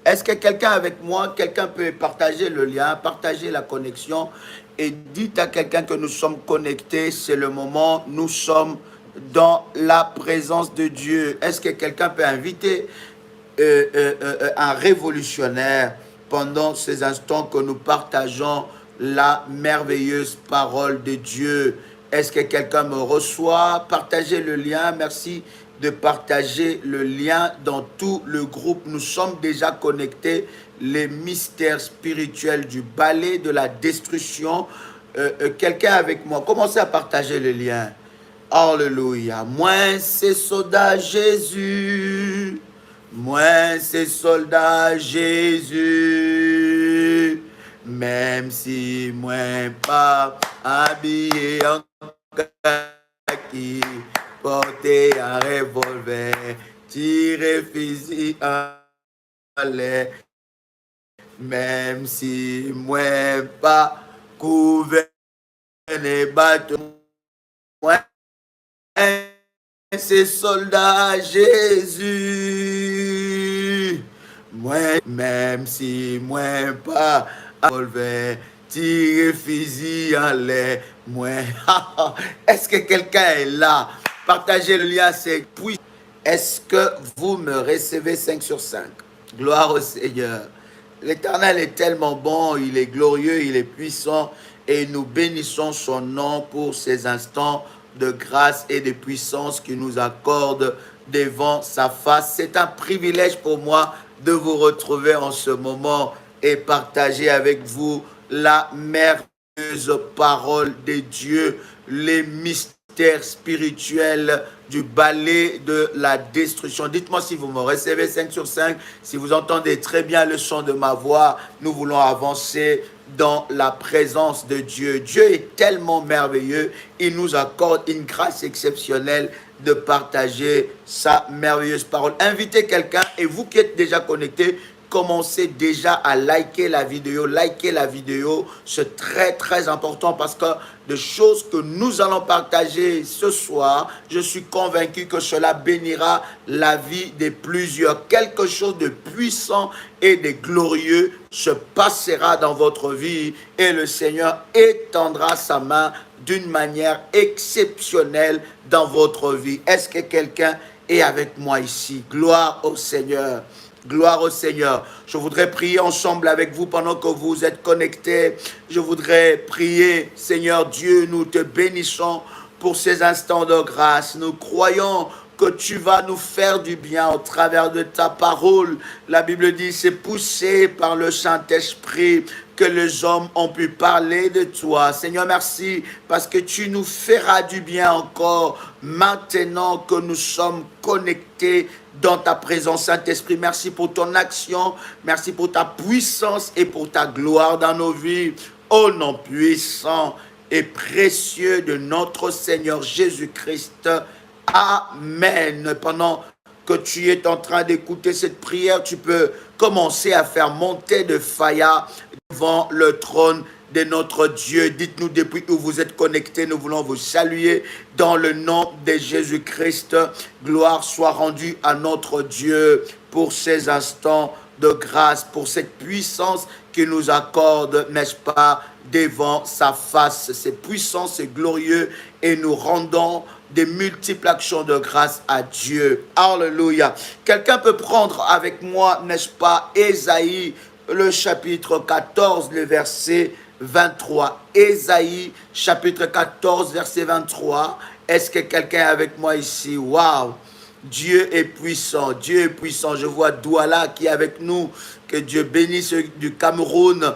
Est-ce que quelqu'un avec moi, quelqu'un peut partager le lien, partager la connexion et dites à quelqu'un que nous sommes connectés, c'est le moment, nous sommes dans la présence de Dieu. Est-ce que quelqu'un peut inviter un révolutionnaire pendant ces instants que nous partageons la merveilleuse parole de Dieu? Est-ce que quelqu'un me reçoit? Partagez le lien. Merci de partager le lien dans tout le groupe. Nous sommes déjà connectés. Les mystères spirituels du balai de la destruction. Quelqu'un avec moi, commencez à partager le lien. Alléluia. Moins ces soldats Jésus. Moins ces soldats Jésus. Même si moins pas habillé en kaki, porter un revolver, tirer fusil en l'air. Même si moins pas couvert les bateaux, moins ces soldats Jésus. Moins, même si moins pas revolver, tirer fusil en l'air, moins. Est-ce que quelqu'un est là? Partagez le lien, c'est puis. Est-ce que vous me recevez 5 sur 5? Gloire au Seigneur. L'Éternel est tellement bon, il est glorieux, il est puissant et nous bénissons son nom pour ces instants de grâce et de puissance qu'il nous accorde devant sa face. C'est un privilège pour moi de vous retrouver en ce moment et partager avec vous la merveilleuse parole de Dieu, les mystères spirituels du balai de la destruction. Dites-moi si vous me recevez 5 sur 5, si vous entendez très bien le son de ma voix. Nous voulons avancer dans la présence de Dieu. Dieu est tellement merveilleux, il nous accorde une grâce exceptionnelle de partager sa merveilleuse parole. Invitez quelqu'un et vous qui êtes déjà connectés, commencez déjà à liker la vidéo. Liker la vidéo, c'est très très important parce que des choses que nous allons partager ce soir, je suis convaincu que cela bénira la vie de plusieurs. Quelque chose de puissant et de glorieux se passera dans votre vie et le Seigneur étendra sa main d'une manière exceptionnelle dans votre vie. Est-ce que quelqu'un est avec moi ici? Gloire au Seigneur. Gloire au Seigneur. Je voudrais prier ensemble avec vous pendant que vous êtes connectés. Je voudrais prier, Seigneur Dieu, nous te bénissons pour ces instants de grâce. Nous croyons que tu vas nous faire du bien au travers de ta parole. La Bible dit, c'est poussé par le Saint-Esprit que les hommes ont pu parler de toi. Seigneur, merci parce que tu nous feras du bien encore maintenant que nous sommes connectés dans ta présence, Saint-Esprit. Merci pour ton action, merci pour ta puissance et pour ta gloire dans nos vies. Au nom puissant et précieux de notre Seigneur Jésus-Christ. Amen. Pendant que tu es en train d'écouter cette prière, tu peux commencer à faire monter de faya devant le trône de notre Dieu. Dites-nous depuis où vous êtes connectés, nous voulons vous saluer dans le nom de Jésus-Christ. Gloire soit rendue à notre Dieu pour ces instants de grâce, pour cette puissance qu'il nous accorde, n'est-ce pas, devant sa face. C'est puissant, c'est glorieux et nous rendons des multiples actions de grâce à Dieu. Alléluia. Quelqu'un peut prendre avec moi, n'est-ce pas, Ésaïe, le chapitre 14, le verset 23. Ésaïe, chapitre 14, verset 23. Est-ce que quelqu'un est avec moi ici? Waouh! Dieu est puissant, Dieu est puissant. Je vois Douala qui est avec nous. Que Dieu bénisse du Cameroun.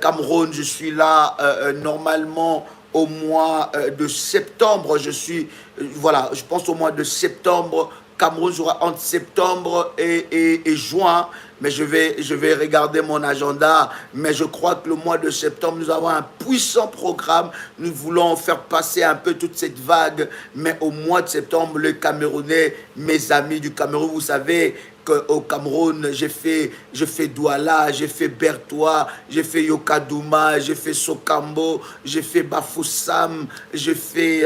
Cameroun, je suis là normalement au mois de septembre. Je suis, voilà, je pense au mois de septembre. Cameroun jouera entre septembre et juin. Mais je vais regarder mon agenda. Mais je crois que le mois de septembre, nous avons un puissant programme. Nous voulons faire passer un peu toute cette vague. Mais au mois de septembre, les Camerounais, mes amis du Cameroun, vous savez, au Cameroun, j'ai fait Douala, j'ai fait Bertois, j'ai fait Yokadouma, j'ai fait Sokambo, j'ai fait Bafoussam, j'ai fait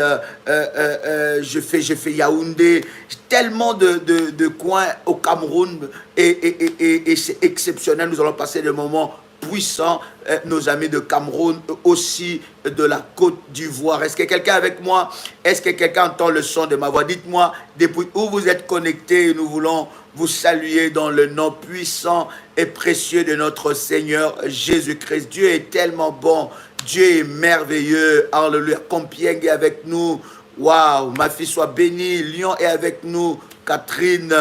Yaoundé, tellement de coins au Cameroun et c'est exceptionnel. Nous allons passer des moments puissants, nos amis de Cameroun, aussi de la Côte d'Ivoire. Est-ce que quelqu'un avec moi? Est-ce que quelqu'un entend le son de ma voix? Dites-moi depuis où vous êtes connectés. Nous voulons vous saluer dans le nom puissant et précieux de notre Seigneur Jésus-Christ. Dieu est tellement bon. Dieu est merveilleux. Alléluia. Compiègne est avec nous. Waouh, ma fille soit bénie. Lyon est avec nous. Catherine,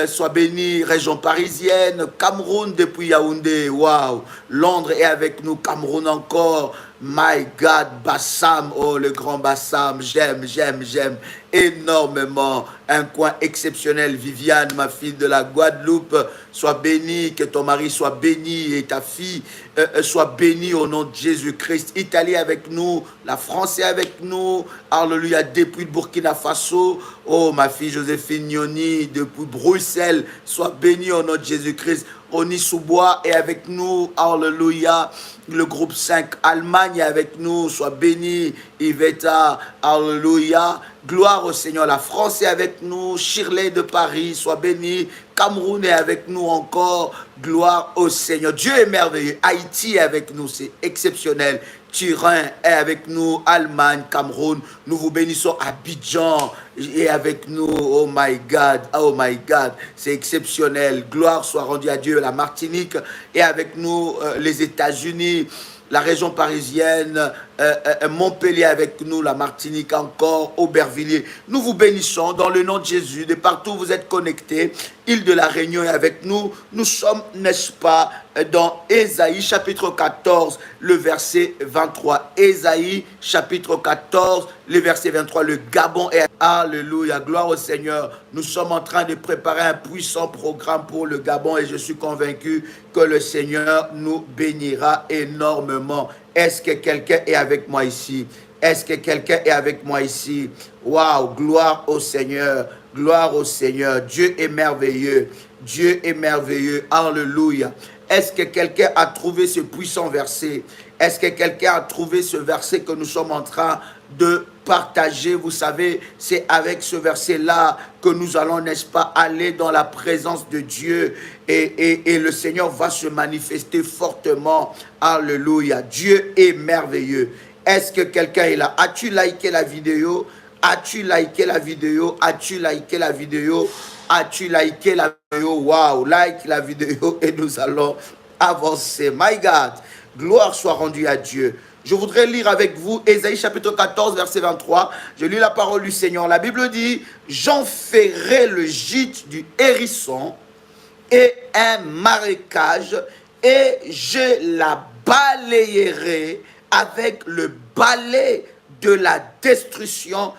sois bénie. Région parisienne. Cameroun depuis Yaoundé. Waouh. Londres est avec nous. Cameroun encore. My God, Bassam. Oh, le grand Bassam. J'aime énormément. Un coin exceptionnel. Viviane, ma fille de la Guadeloupe, sois bénie. Que ton mari soit béni et ta fille soit bénie au nom de Jésus-Christ. Italie avec nous. La France est avec nous. Alléluia. Depuis Burkina Faso. Oh, ma fille Joséphine Nioni, depuis Bruxelles, sois bénie au nom de Jésus-Christ. Oni Soubois est avec nous. Alléluia. Le groupe 5 Allemagne est avec nous. Sois béni. Iveta. Alléluia. Gloire au Seigneur. La France est avec nous. Shirley de Paris, sois béni. Cameroun est avec nous encore. Gloire au Seigneur. Dieu est merveilleux. Haïti est avec nous. C'est exceptionnel. Turin est avec nous. Allemagne, Cameroun. Nous vous bénissons. Abidjan est avec nous. Oh my God. Oh my God. C'est exceptionnel. Gloire soit rendue à Dieu. La Martinique est avec nous. Les États-Unis, la région parisienne, Montpellier avec nous, la Martinique encore, Aubervilliers. Nous vous bénissons dans le nom de Jésus. De partout où vous êtes connectés, Île de la Réunion est avec nous. Nous sommes, n'est-ce pas, dans Ésaïe chapitre 14, le verset 23. Ésaïe chapitre 14, le verset 23. Le Gabon est... Alléluia, gloire au Seigneur. Nous sommes en train de préparer un puissant programme pour le Gabon et je suis convaincu que le Seigneur nous bénira énormément. Est-ce que quelqu'un est avec moi ici? Est-ce que quelqu'un est avec moi ici? Waouh, gloire au Seigneur. Gloire au Seigneur. Dieu est merveilleux. Dieu est merveilleux. Alléluia. Est-ce que quelqu'un a trouvé ce puissant verset? Est-ce que quelqu'un a trouvé ce verset que nous sommes en train de partager? Vous savez, c'est avec ce verset-là que nous allons, n'est-ce pas, aller dans la présence de Dieu et le Seigneur va se manifester fortement. Alléluia. Dieu est merveilleux. Est-ce que quelqu'un est là? As-tu liké la vidéo? As-tu liké la vidéo? As-tu liké la vidéo? As-tu liké la vidéo? Waouh, like la vidéo et nous allons avancer. My God, gloire soit rendue à Dieu. Je voudrais lire avec vous Ésaïe chapitre 14, verset 23. Je lis la parole du Seigneur. La Bible dit, j'en ferai le gîte du hérisson et un marécage et je la balayerai avec le balai de la destruction,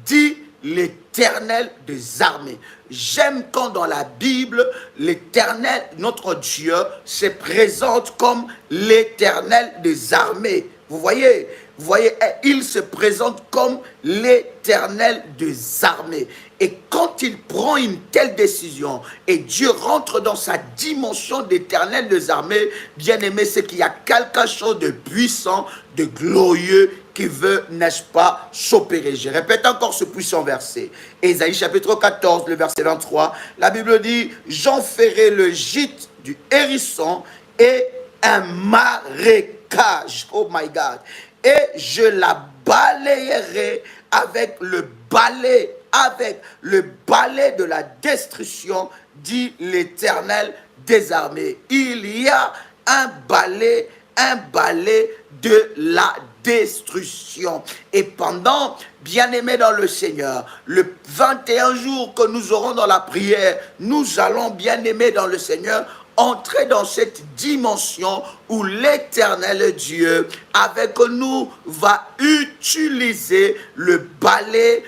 dit l'Éternel des armées. J'aime quand dans la Bible, l'Éternel, notre Dieu, se présente comme l'Éternel des armées. Vous voyez, il se présente comme l'Éternel des armées. Et quand il prend une telle décision, et Dieu rentre dans sa dimension d'Éternel des armées, bien aimé, c'est qu'il y a quelque chose de puissant, de glorieux, qui veut, n'est-ce pas, s'opérer. Je répète encore ce puissant verset. Ésaïe chapitre 14, le verset 23, la Bible dit, j'en ferai le gîte du hérisson et un marécage. Oh my God. Et je la balayerai avec le balai de la destruction, dit l'Éternel des armées. Il y a un balai de la destruction. Et pendant, bien-aimés dans le Seigneur, le 21 jours que nous aurons dans la prière, nous allons, bien-aimés dans le Seigneur, entrer dans cette dimension où l'Éternel Dieu avec nous va utiliser le balai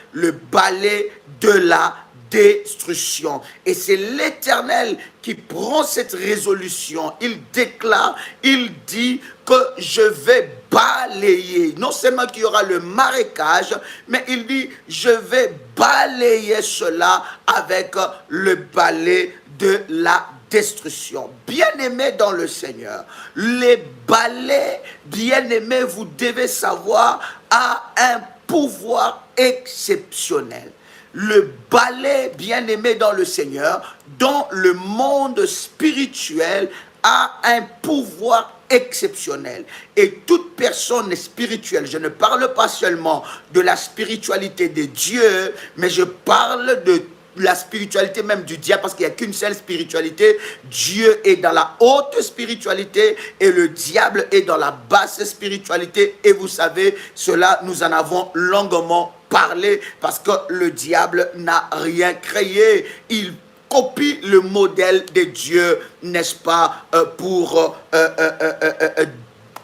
de la destruction. Et c'est l'Éternel qui prend cette résolution. Il déclare, il dit que je vais balayer. Non seulement qu'il y aura le marécage, mais il dit, je vais balayer cela avec le balai de la destruction. Bien-aimés dans le Seigneur, les balais, bien-aimés, vous devez savoir, a un pouvoir exceptionnel. Le balai, bien-aimé dans le Seigneur, dans le monde spirituel, a un pouvoir exceptionnel. Et toute personne spirituelle, je ne parle pas seulement de la spiritualité de Dieu, mais je parle de la spiritualité même du diable, parce qu'il n'y a qu'une seule spiritualité. Dieu est dans la haute spiritualité et le diable est dans la basse spiritualité. Et vous savez, cela, nous en avons longuement parlé, parce que le diable n'a rien créé. Il copie le modèle de Dieu, n'est-ce pas, pour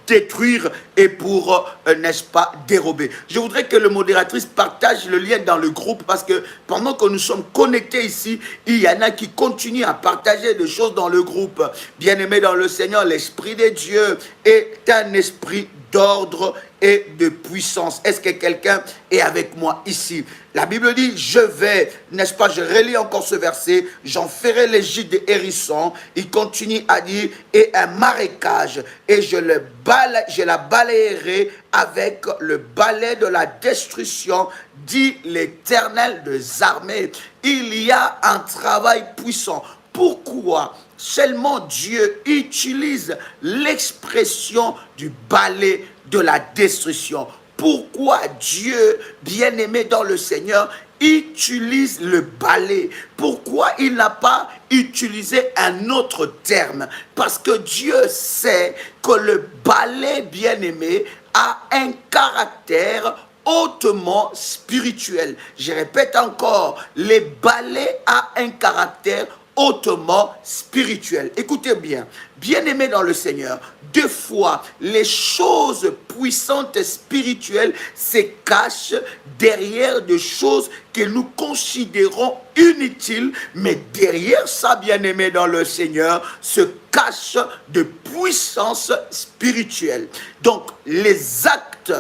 détruire et pour, n'est-ce pas, dérober. Je voudrais que le modératrice partage le lien dans le groupe, parce que pendant que nous sommes connectés ici, il y en a qui continuent à partager des choses dans le groupe. Bien-aimés dans le Seigneur, l'Esprit de Dieu est un esprit d'ordre et de puissance. Est-ce que quelqu'un est avec moi ici? La Bible dit, je vais, n'est-ce pas, je relis encore ce verset, j'en ferai les gîtes des hérissons. Il continue à dire, et un marécage, et je la balayerai avec le balai de la destruction, dit l'Éternel des armées. Il y a un travail puissant. Pourquoi seulement Dieu utilise l'expression du balai de la destruction? Pourquoi Dieu, bien-aimé dans le Seigneur, utilise le balai? Pourquoi il n'a pas utilisé un autre terme? Parce que Dieu sait que le balai, bien-aimé, a un caractère hautement spirituel. Je répète encore, le balai a un caractère hautement spirituel. Écoutez bien, bien-aimés dans le Seigneur, des fois, les choses puissantes spirituelles se cachent derrière des choses que nous considérons inutiles, mais derrière ça, bien-aimés dans le Seigneur, se cachent de puissances spirituelles. Donc, les actes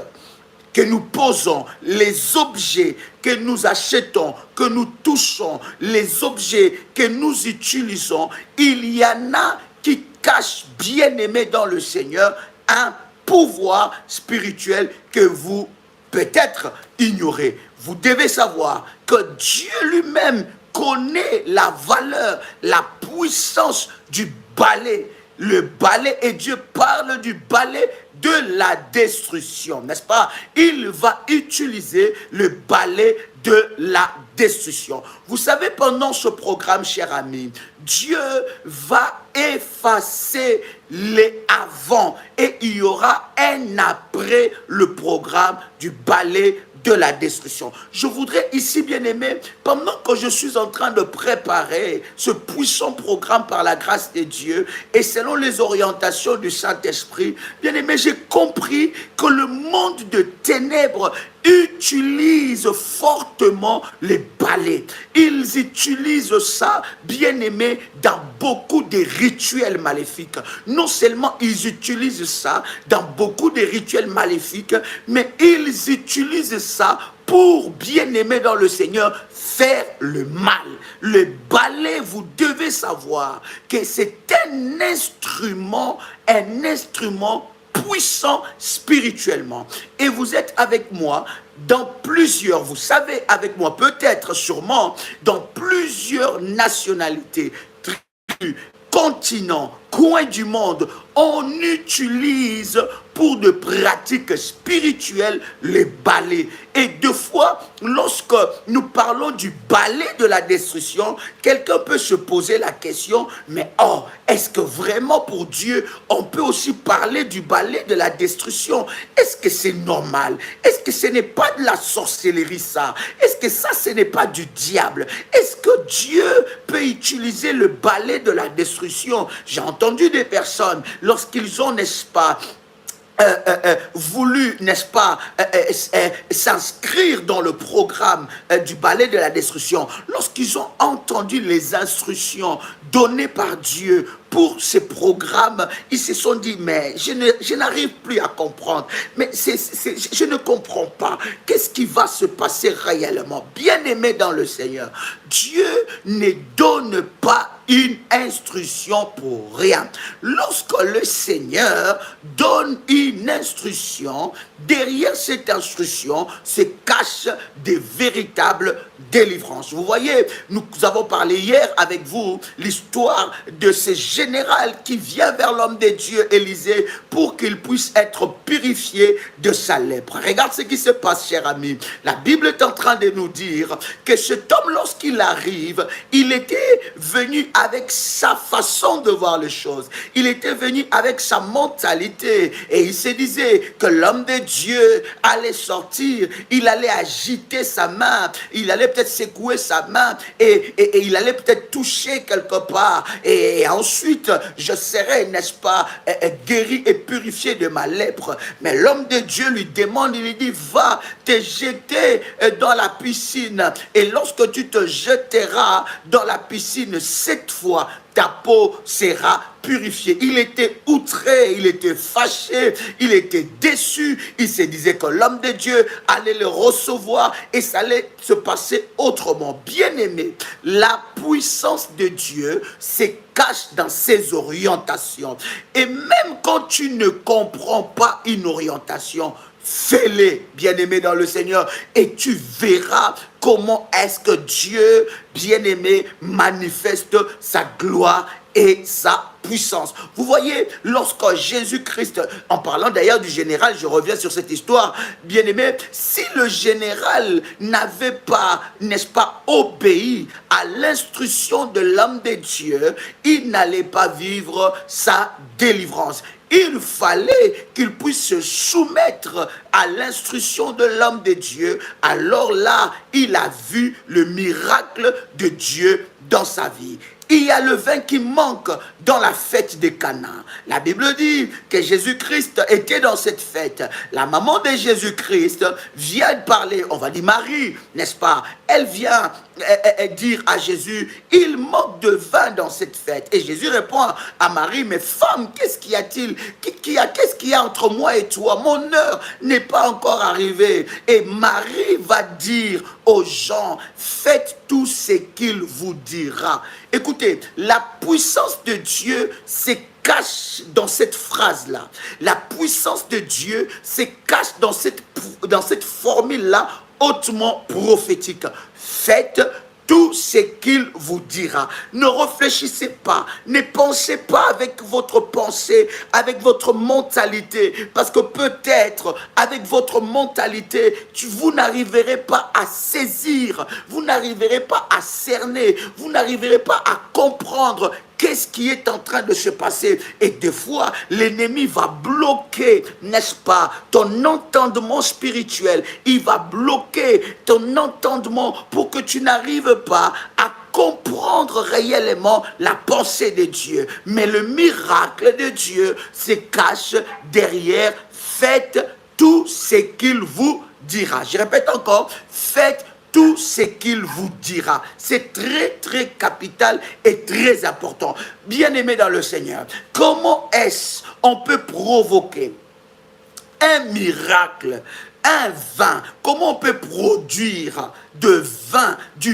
que nous posons, les objets que nous achetons, que nous touchons, les objets que nous utilisons, il y en a qui cachent, bien-aimés dans le Seigneur, un pouvoir spirituel que vous peut-être ignorez. Vous devez savoir que Dieu lui-même connaît la valeur, la puissance du balai. Le balai, et Dieu parle du balai de la destruction, n'est-ce pas? Il va utiliser le balai de la destruction. Vous savez, pendant ce programme, cher ami, Dieu va effacer les avant et il y aura un après le programme du balai de la destruction. Je voudrais ici, bien-aimé, pendant que je suis en train de préparer ce puissant programme par la grâce de Dieu et selon les orientations du Saint-Esprit, bien-aimé, j'ai compris que le monde de ténèbres utilise fortement les balais. Ils utilisent ça, bien-aimé, dans beaucoup de rituels maléfiques. Non seulement ils utilisent ça dans beaucoup de rituels maléfiques, mais ils utilisent ça pour, bien-aimé dans le Seigneur, faire le mal. Le balai, vous devez savoir que c'est un instrument puissant spirituellement. Et vous êtes avec moi dans plusieurs, vous savez avec moi, peut-être sûrement, dans plusieurs nationalités, tribus, continents, coins du monde, on utilise pour de pratiques spirituelles les balais. Et deux fois, lorsque nous parlons du balai de la destruction, quelqu'un peut se poser la question, mais oh, est-ce que vraiment pour Dieu, on peut aussi parler du balai de la destruction? Est-ce que c'est normal? Est-ce que ce n'est pas de la sorcellerie ça? Est-ce que ça, ce n'est pas du diable? Est-ce que Dieu peut utiliser le balai de la destruction? J'ai entendu des personnes, lorsqu'ils ont, n'est-ce pas, voulu, n'est-ce pas, s'inscrire dans le programme du balai de la destruction, lorsqu'ils ont entendu les instructions données par Dieu pour ces programmes, ils se sont dit, mais je n'arrive plus à comprendre, mais je ne comprends pas, qu'est-ce qui va se passer réellement? Bien-aimé dans le Seigneur, Dieu ne donne pas une instruction pour rien. Lorsque le Seigneur donne une instruction, derrière cette instruction se cachent des véritables délivrances. Vous voyez, nous avons parlé hier avec vous l'histoire de ce général qui vient vers l'homme de Dieu, Élisée, pour qu'il puisse être purifié de sa lèpre. Regarde ce qui se passe, cher ami. La Bible est en train de nous dire que cet homme, lorsqu'il arrive, il était venu avec sa façon de voir les choses. Il était venu avec sa mentalité et il se disait que l'homme de Dieu allait sortir, il allait agiter sa main, il allait peut-être secouer sa main et il allait peut-être toucher quelque part et ensuite je serai, n'est-ce pas, guéri et purifié de ma lèpre. Mais l'homme de Dieu lui demande, il lui dit, va te jeter dans la piscine et lorsque tu te jeteras dans la piscine, cette fois, ta peau sera purifiée. Il était outré, il était fâché, il était déçu. Il se disait que l'homme de Dieu allait le recevoir et ça allait se passer autrement. Bien-aimé, la puissance de Dieu se cache dans ses orientations. Et même quand tu ne comprends pas une orientation, fais-les, bien-aimé dans le Seigneur, et tu verras comment est-ce que Dieu, bien-aimé, manifeste sa gloire et sa puissance. Vous voyez, lorsque Jésus-Christ, en parlant d'ailleurs du général, je reviens sur cette histoire, bien-aimé, si le général n'avait pas, n'est-ce pas, obéi à l'instruction de l'homme de Dieu, il n'allait pas vivre sa délivrance. Il fallait qu'il puisse se soumettre à l'instruction de l'homme de Dieu. Alors là, il a vu le miracle de Dieu dans sa vie. Il y a le vin qui manque dans la fête de Cana. La Bible dit que Jésus-Christ était dans cette fête. La maman de Jésus-Christ vient parler, on va dire Marie, n'est-ce pas? Elle vient dire à Jésus, il manque de vin dans cette fête. Et Jésus répond à Marie, mais femme, qu'est-ce qu'il y a-t-il? Qu'est-ce qu'il y a entre moi et toi? Mon heure n'est pas encore arrivée. Et Marie va dire aux gens, faites tout ce qu'il vous dira. Écoutez, la puissance de Dieu se cache dans cette phrase-là. La puissance de Dieu se cache dans cette formule-là hautement prophétique. Faites tout ce qu'il vous dira. Ne réfléchissez pas, ne pensez pas avec votre pensée, avec votre mentalité, parce que peut-être avec votre mentalité, vous n'arriverez pas à saisir, vous n'arriverez pas à cerner, vous n'arriverez pas à comprendre qu'est-ce qui est en train de se passer. Et des fois, l'ennemi va bloquer, n'est-ce pas, ton entendement spirituel. Il va bloquer ton entendement pour que tu n'arrives pas à comprendre réellement la pensée de Dieu. Mais le miracle de Dieu se cache derrière. Faites tout ce qu'il vous dira. Je répète encore, faites tout ce qu'il vous dira. C'est très, très capital et très important. Bien-aimé dans le Seigneur, comment est-ce qu'on peut provoquer un miracle, un vin? Comment on peut produire du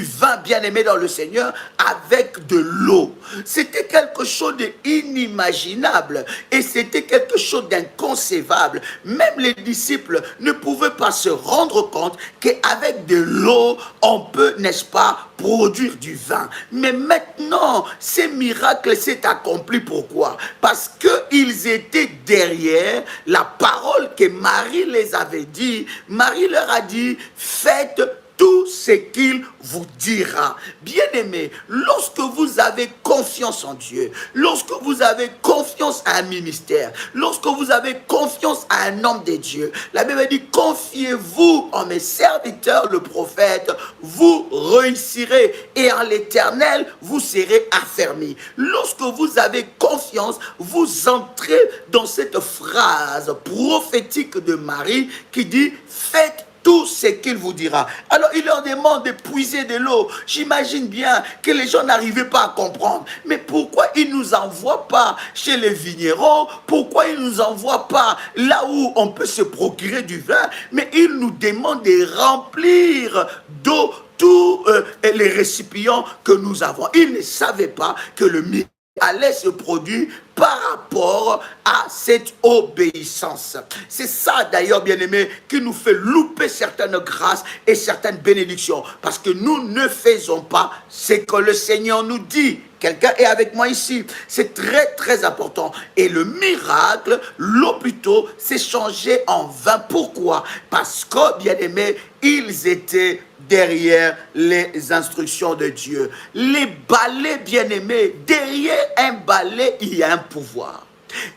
vin bien-aimé dans le Seigneur avec de l'eau? C'était quelque chose d'inimaginable et c'était quelque chose d'inconcevable. Même les disciples ne pouvaient pas se rendre compte qu'avec de l'eau, on peut, n'est-ce pas, produire du vin. Mais maintenant, ces miracles s'est accompli. Pourquoi? Parce qu'ils étaient derrière la parole que Marie les avait dit. Marie leur a dit, faites tout ce qu'il vous dira. Bien-aimés, lorsque vous avez confiance en Dieu, lorsque vous avez confiance à un ministère, lorsque vous avez confiance à un homme de Dieu, la Bible dit, confiez-vous en mes serviteurs, le prophète, vous réussirez et en l'Éternel, vous serez affermis. Lorsque vous avez confiance, vous entrez dans cette phrase prophétique de Marie qui dit, faites tout ce qu'il vous dira. Alors, il leur demande de puiser de l'eau. J'imagine bien que les gens n'arrivaient pas à comprendre. Mais pourquoi il ne nous envoie pas chez les vignerons? Pourquoi il ne nous envoie pas là où on peut se procurer du vin? Mais il nous demande de remplir d'eau tous les récipients que nous avons. Il ne savait pas que le miracle allait se produire par rapport à cette obéissance. C'est ça d'ailleurs, bien-aimés, qui nous fait louper certaines grâces et certaines bénédictions. Parce que nous ne faisons pas ce que le Seigneur nous dit. Quelqu'un est avec moi ici. C'est très, très important. Et le miracle, l'eau plutôt, s'est changé en vin. Pourquoi? Parce que, bien-aimés, ils étaient derrière les instructions de Dieu. Les balais, bien-aimés, derrière un balai, il y a un pouvoir.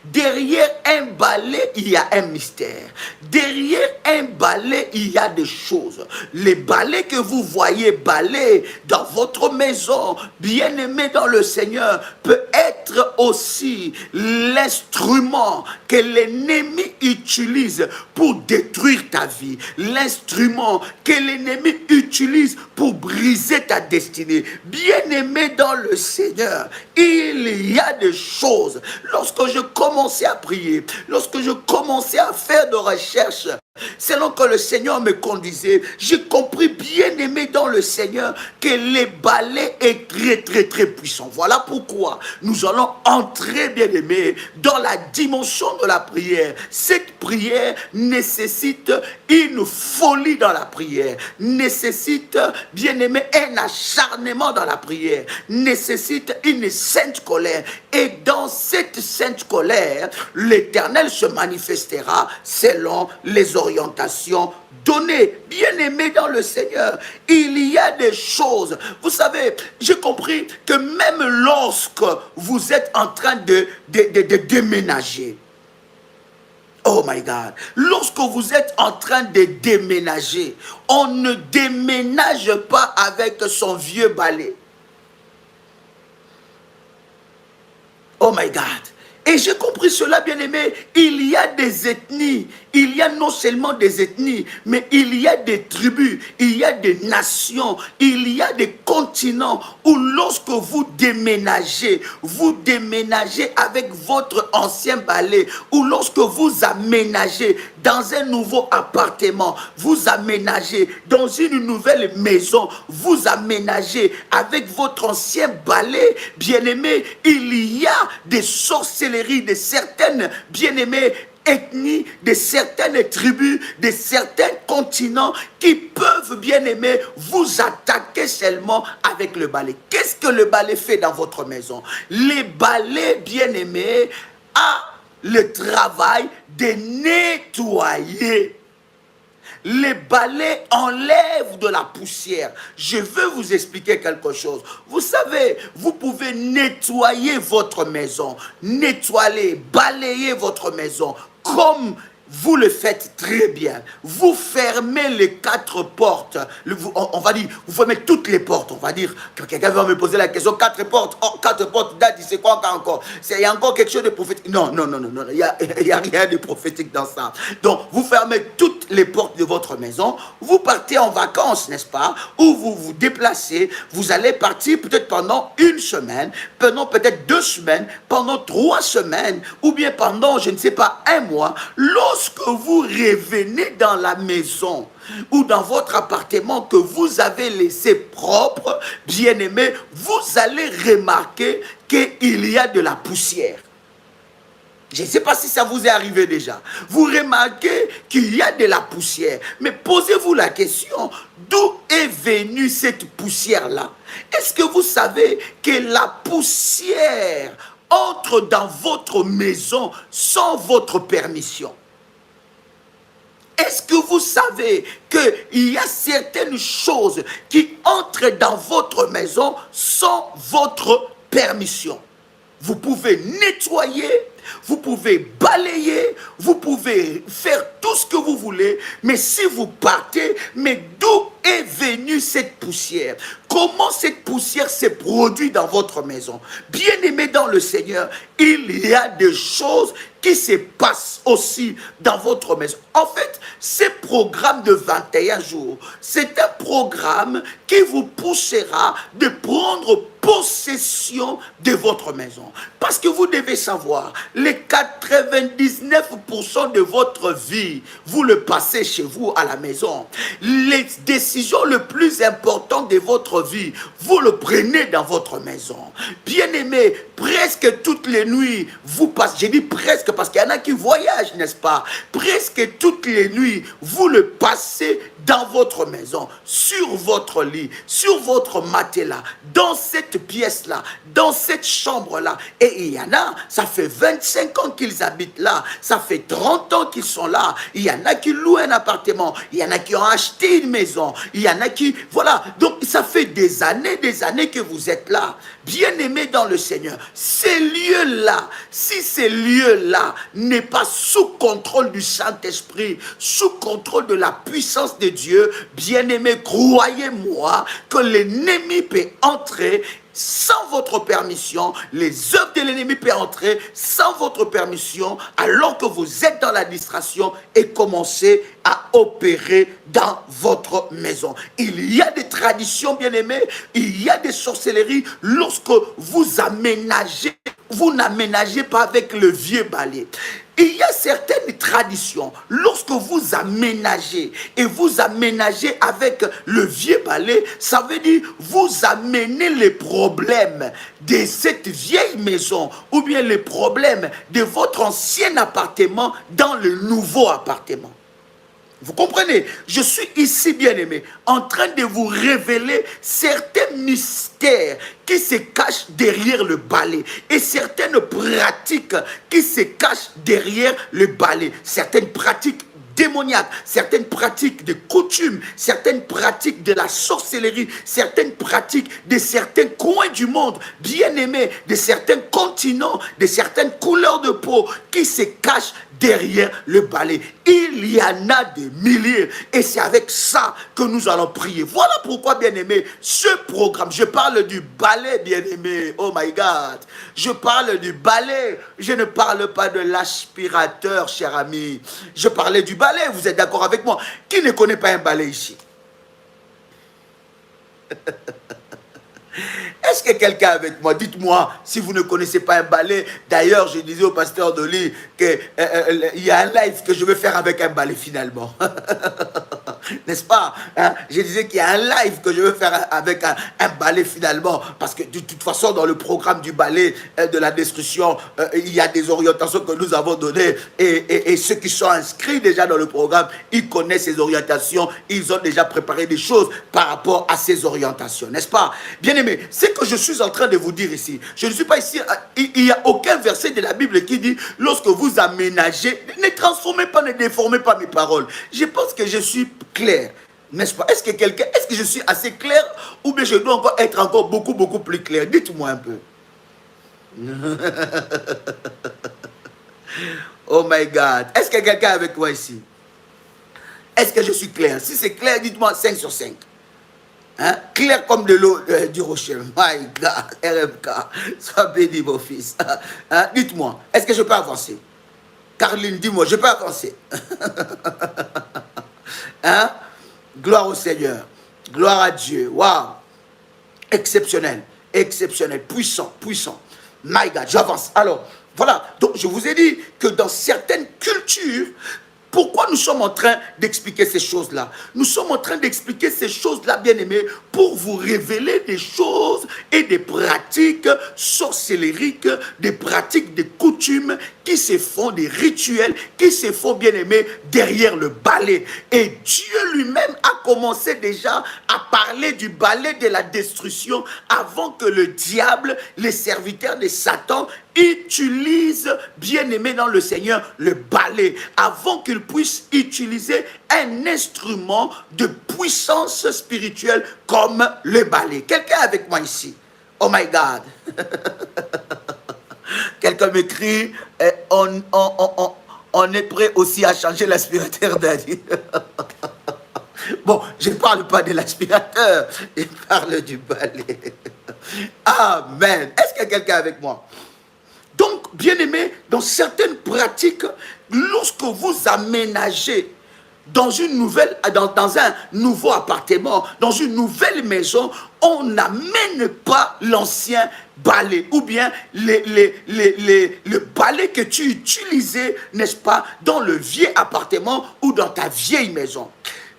Derrière un balai, il y a un mystère. Derrière un balai, il y a des choses. Les balais que vous voyez balayer dans votre maison, bien-aimé dans le Seigneur, peut être aussi l'instrument que l'ennemi utilise pour détruire ta vie. L'instrument que l'ennemi utilise pour briser ta destinée. Bien-aimé dans le Seigneur, il y a des choses. Lorsque je commençais à prier, lorsque je commençais à faire de recherches, selon que le Seigneur me conduisait, j'ai compris, bien-aimé dans le Seigneur, que les balais est très, très, très puissant. Voilà pourquoi nous allons entrer, bien-aimé, dans la dimension de la prière. Cette prière nécessite une folie dans la prière, nécessite, bien-aimé, un acharnement dans la prière, nécessite une sainte colère. Et dans cette sainte colère, l'Éternel se manifestera selon les orientations données. Bien-aimés dans le Seigneur, il y a des choses. Vous savez, j'ai compris que même lorsque vous êtes en train de déménager, oh my God, lorsque vous êtes en train de déménager, on ne déménage pas avec son vieux balai. Oh my God. Et j'ai compris cela, bien-aimé. Il y a des ethnies. Il y a non seulement des ethnies, mais il y a des tribus, il y a des nations, il y a des continents où lorsque vous déménagez avec votre ancien balai, ou lorsque vous aménagez dans un nouveau appartement, vous aménagez dans une nouvelle maison, vous aménagez avec votre ancien balai, bien-aimé, il y a des sorcelleries de certaines, bien-aimés, ethnies, de certaines tribus, de certains continents qui peuvent, bien aimer, vous attaquer seulement avec le balai. Qu'est-ce que le balai fait dans votre maison? Les balais, bien aimés, a le travail de nettoyer. Les balais enlèvent de la poussière. Je veux vous expliquer quelque chose. Vous savez, vous pouvez nettoyer votre maison, nettoyer, balayer votre maison comme vous le faites très bien. Vous fermez les 4 portes. On va dire, vous fermez toutes les portes. On va dire, quelqu'un va me poser la question, 4 portes. Oh, 4 portes, date, c'est quoi encore? Il y a encore quelque chose de prophétique. Non. Il n'y a rien de prophétique dans ça. Donc, vous fermez toutes les portes de votre maison. Vous partez en vacances, n'est-ce pas? Ou vous vous déplacez. Vous allez partir peut-être pendant 1 semaine, pendant peut-être 2 semaines, pendant 3 semaines, ou bien pendant, je ne sais pas, 1 mois. Lorsque vous revenez dans la maison ou dans votre appartement que vous avez laissé propre, bien-aimé, vous allez remarquer qu'il y a de la poussière. Je ne sais pas si ça vous est arrivé déjà. Vous remarquez qu'il y a de la poussière. Mais posez-vous la question, d'où est venue cette poussière-là? Est-ce que vous savez que la poussière entre dans votre maison sans votre permission? Est-ce que vous savez qu'il y a certaines choses qui entrent dans votre maison sans votre permission? Vous pouvez nettoyer, vous pouvez balayer, vous pouvez faire tout ce que vous voulez, mais si vous partez, mais d'où est venue cette poussière? Comment cette poussière s'est produite dans votre maison? Bien-aimés dans le Seigneur, il y a des choses qui se passent aussi dans votre maison. En fait, ce programme de 21 jours, c'est un programme qui vous poussera de prendre possession de votre maison. Parce que vous devez savoir, les 99% de votre vie, vous le passez chez vous à la maison. Les décisions les plus importantes de votre vie, vous le prenez dans votre maison. Bien-aimé, presque toutes les nuits, vous passez, j'ai dit presque parce qu'il y en a qui voyagent, n'est-ce pas? Presque toutes les nuits, vous le passez dans votre maison, sur votre lit, sur votre matelas, dans cette pièce-là, dans cette chambre-là. Et il y en a, ça fait 25 ans qu'ils habitent là, ça fait 30 ans qu'ils sont là. Il y en a qui louent un appartement, il y en a qui ont acheté une maison, il y en a qui... Voilà, donc ça fait des années que vous êtes là. Bien-aimés dans le Seigneur, ces lieux-là, si ces lieux-là n'est pas sous contrôle du Saint-Esprit, sous contrôle de la puissance de Dieu, bien-aimés, croyez-moi que l'ennemi peut entrer sans votre permission, les œuvres de l'ennemi peuvent entrer sans votre permission, alors que vous êtes dans la distraction et commencer à opérer dans votre maison. Il y a des traditions, bien-aimés, il y a des sorcelleries lorsque vous aménagez, vous n'aménagez pas avec le vieux balai. Il y a certaines traditions, lorsque vous aménagez et vous aménagez avec le vieux balai, ça veut dire vous amenez les problèmes de cette vieille maison ou bien les problèmes de votre ancien appartement dans le nouveau appartement. Vous comprenez? Je suis ici, bien-aimé, en train de vous révéler certains mystères qui se cachent derrière le balai et certaines pratiques qui se cachent derrière le balai. Certaines pratiques démoniaques, certaines pratiques de coutumes, certaines pratiques de la sorcellerie, certaines pratiques de certains coins du monde, bien-aimés, de certains continents, de certaines couleurs de peau qui se cachent derrière le balai. Il y en a des milliers et c'est avec ça que nous allons prier. Voilà pourquoi, bien-aimé, ce programme, je parle du balai, bien-aimé, oh my God, je parle du balai, je ne parle pas de l'aspirateur, cher ami, je parlais du balai, vous êtes d'accord avec moi? Qui ne connaît pas un balai ici? Est-ce que quelqu'un avec moi, dites-moi si vous ne connaissez pas un balai. D'ailleurs, je disais au pasteur Dolly qu'il y a un live que je vais faire avec un balai finalement. N'est-ce pas? Hein? Je disais qu'il y a un live que je vais faire avec un balai finalement. Parce que de toute façon, dans le programme du balai de la destruction, il y a des orientations que nous avons données. Et ceux qui sont inscrits déjà dans le programme, ils connaissent ces orientations. Ils ont déjà préparé des choses par rapport à ces orientations. N'est-ce pas? Bien aimé, c'est que je suis en train de vous dire ici, je ne suis pas ici, il n'y a aucun verset de la Bible qui dit, lorsque vous aménagez, ne transformez pas, ne déformez pas mes paroles. Je pense que je suis clair, n'est-ce pas? Est-ce que je suis assez clair ou bien je dois encore être encore beaucoup plus clair? Dites-moi un peu. Oh my God. Est-ce que quelqu'un est avec moi ici? Est-ce que je suis clair? Si c'est clair, dites-moi 5 sur 5. Hein? Clair comme de l'eau du rocher. My God, RMK, sois béni mon fils. Hein? Dites-moi, est-ce que je peux avancer? Caroline, dis-moi, je peux avancer? Hein? Gloire au Seigneur, gloire à Dieu. Waouh, exceptionnel, exceptionnel, puissant, puissant. My God, j'avance. Alors, voilà, donc je vous ai dit que dans certaines cultures, pourquoi nous sommes en train d'expliquer ces choses-là? Nous sommes en train d'expliquer ces choses-là, bien-aimés, pour vous révéler des choses et des pratiques sorcellériques, des pratiques, des coutumes qui se font, des rituels qui se font, bien-aimés, derrière le balai. Et Dieu lui-même a commencé déjà à parler du balai de la destruction avant que le diable, les serviteurs de Satan, utilise, bien-aimé dans le Seigneur, le balai avant qu'il puisse utiliser un instrument de puissance spirituelle comme le balai. Quelqu'un avec moi ici? Oh my God! Quelqu'un m'écrit, on est prêt aussi à changer l'aspirateur d'Adi. Bon, je ne parle pas de l'aspirateur, je parle du balai. Amen. Est-ce qu'il y a quelqu'un avec moi? Donc, bien-aimé, dans certaines pratiques, lorsque vous aménagez dans un nouveau appartement, dans une nouvelle maison, on n'amène pas l'ancien balai ou bien le balai que tu utilisais, n'est-ce pas, dans le vieux appartement ou dans ta vieille maison.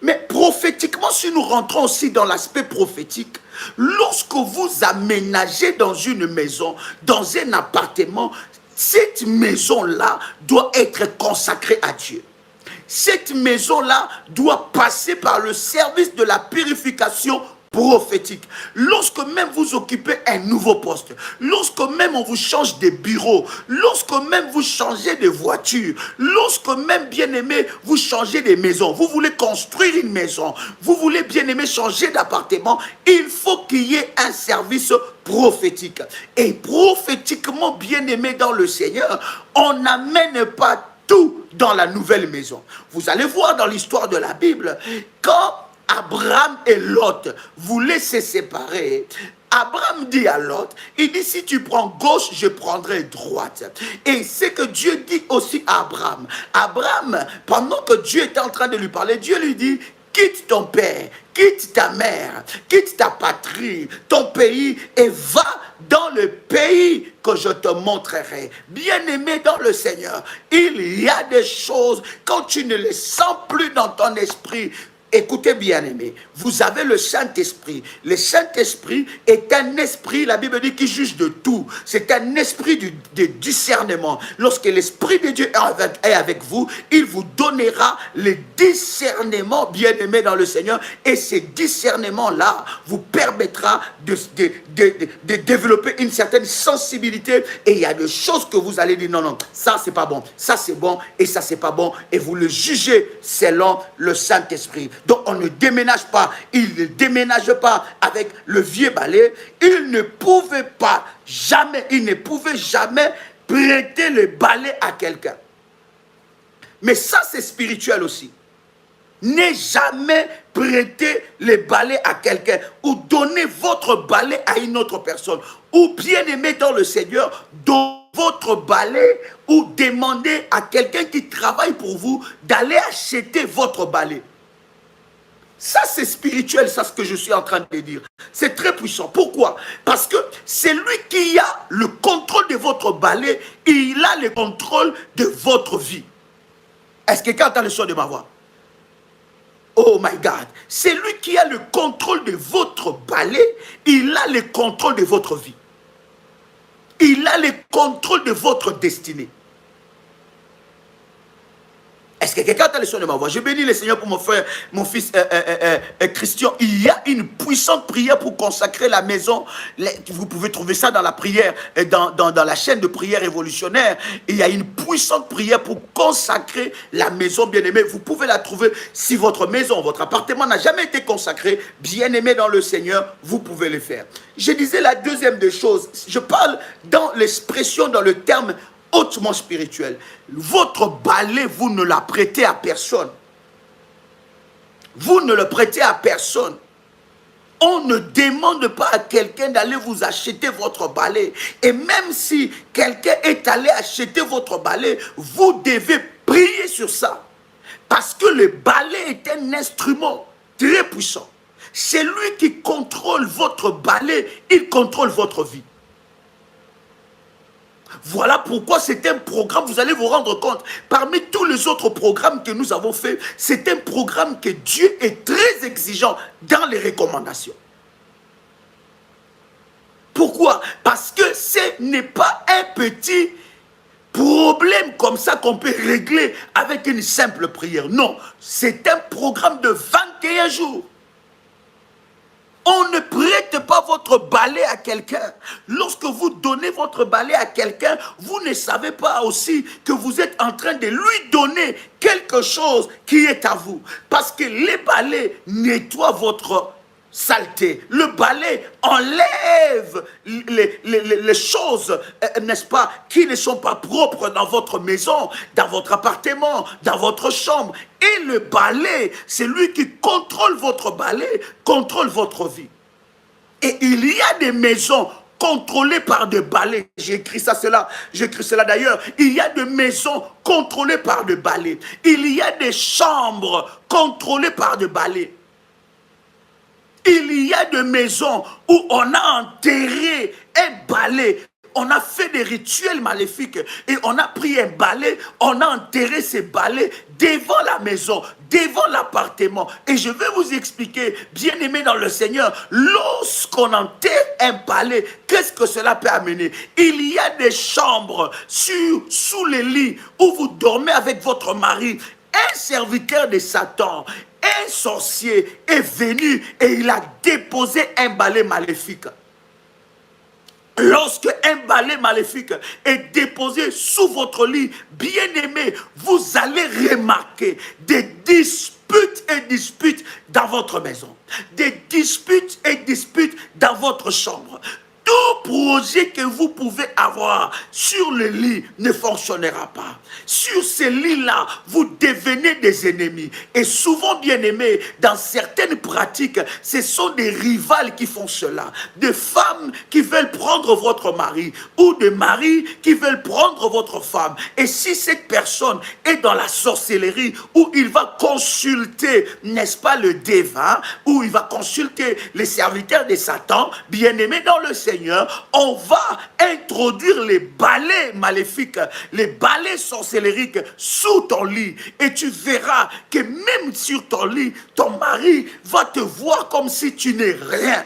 Mais prophétiquement, si nous rentrons aussi dans l'aspect prophétique, lorsque vous aménagez dans une maison, dans un appartement, cette maison-là doit être consacrée à Dieu. Cette maison-là doit passer par le service de la purification prophétique. Lorsque même vous occupez un nouveau poste, lorsque même on vous change de bureau, lorsque même vous changez de voiture, lorsque même, bien-aimé, vous changez de maison, vous voulez construire une maison, vous voulez, bien-aimé, changer d'appartement, il faut qu'il y ait un service prophétique. Et prophétiquement, bien-aimé dans le Seigneur, on n'amène pas tout dans la nouvelle maison. Vous allez voir dans l'histoire de la Bible, quand Abraham et Lot voulaient se séparer, Abraham dit à Lot, il dit, si tu prends gauche, je prendrai droite. Et c'est que Dieu dit aussi à Abraham. Abraham, pendant que Dieu était en train de lui parler, Dieu lui dit, quitte ton père, quitte ta mère, quitte ta patrie, ton pays, et va dans le pays que je te montrerai. Bien-aimé dans le Seigneur, il y a des choses, quand tu ne les sens plus dans ton esprit, écoutez bien aimé, vous avez le Saint-Esprit. Le Saint-Esprit est un esprit, la Bible dit, qui juge de tout. C'est un esprit de discernement. Lorsque l'Esprit de Dieu est avec vous, il vous donnera le discernement, bien aimé dans le Seigneur. Et ce discernement-là vous permettra de développer une certaine sensibilité. Et il y a des choses que vous allez dire, non, non, ça c'est pas bon, ça c'est bon, et ça c'est pas bon. Et vous le jugez selon le Saint-Esprit. Donc on ne déménage pas, il ne déménage pas avec le vieux balai. Il ne pouvait jamais prêter le balai à quelqu'un. Mais ça c'est spirituel aussi. Ne jamais prêter le balai à quelqu'un ou donner votre balai à une autre personne. Ou bien aimer dans le Seigneur, donnez votre balai ou demander à quelqu'un qui travaille pour vous d'aller acheter votre balai. Ça, c'est spirituel, ça, ce que je suis en train de dire. C'est très puissant. Pourquoi? Parce que c'est lui qui a le contrôle de votre balai, il a le contrôle de votre vie. Est-ce que quelqu'un entend le son de ma voix? Oh my God. C'est lui qui a le contrôle de votre balai, il a le contrôle de votre vie. Il a le contrôle de votre destinée. Est-ce que quelqu'un a le son de ma voix? Je bénis le Seigneur pour mon frère, mon fils Christian. Il y a une puissante prière pour consacrer la maison. Vous pouvez trouver ça dans la prière, dans la chaîne de prière révolutionnaire. Il y a une puissante prière pour consacrer la maison, bien-aimée. Vous pouvez la trouver si votre maison, votre appartement n'a jamais été consacré, bien-aimé dans le Seigneur, vous pouvez le faire. Je disais la deuxième des choses. Je parle dans l'expression, dans le terme hautement spirituel. Votre balai, vous ne la prêtez à personne. Vous ne le prêtez à personne. On ne demande pas à quelqu'un d'aller vous acheter votre balai. Et même si quelqu'un est allé acheter votre balai, vous devez prier sur ça. Parce que le balai est un instrument très puissant. C'est lui qui contrôle votre balai, il contrôle votre vie. Voilà pourquoi c'est un programme, vous allez vous rendre compte, parmi tous les autres programmes que nous avons faits, c'est un programme que Dieu est très exigeant dans les recommandations. Pourquoi? Parce que ce n'est pas un petit problème comme ça qu'on peut régler avec une simple prière. Non, c'est un programme de 21 jours. On ne prête pas votre balai à quelqu'un. Lorsque vous donnez votre balai à quelqu'un, vous ne savez pas aussi que vous êtes en train de lui donner quelque chose qui est à vous. Parce que les balais nettoient votre saleté. Le balai enlève les choses, n'est-ce pas, qui ne sont pas propres dans votre maison, dans votre appartement, dans votre chambre. Et le balai, c'est lui qui contrôle votre balai, contrôle votre vie. Et il y a des maisons contrôlées par des balais. J'ai écrit cela d'ailleurs. Il y a des maisons contrôlées par des balais. Il y a des chambres contrôlées par des balais. Il y a des maisons où on a enterré un balai. On a fait des rituels maléfiques et on a pris un balai, on a enterré ces balais devant la maison, devant l'appartement. Et je vais vous expliquer, bien-aimés dans le Seigneur, lorsqu'on enterre un balai, qu'est-ce que cela peut amener? Il y a des chambres sous les lits où vous dormez avec votre mari. Un serviteur de Satan, un sorcier est venu et il a déposé un balai maléfique. Lorsque un balai maléfique est déposé sous votre lit, bien-aimé, vous allez remarquer des disputes et disputes dans votre maison. Des disputes et disputes dans votre chambre. Tout projet que vous pouvez avoir sur le lit ne fonctionnera pas. Sur ces lits-là, vous devenez des ennemis. Et souvent, bien aimés, dans certaines pratiques, ce sont des rivales qui font cela. Des femmes qui veulent prendre votre mari ou des maris qui veulent prendre votre femme. Et si cette personne est dans la sorcellerie où il va consulter, n'est-ce pas, le devin, où il va consulter les serviteurs de Satan, bien aimés dans le Seigneur, on va introduire les balais maléfiques, les balais sorcelleriques sous ton lit. Et tu verras que même sur ton lit, ton mari va te voir comme si tu n'es rien.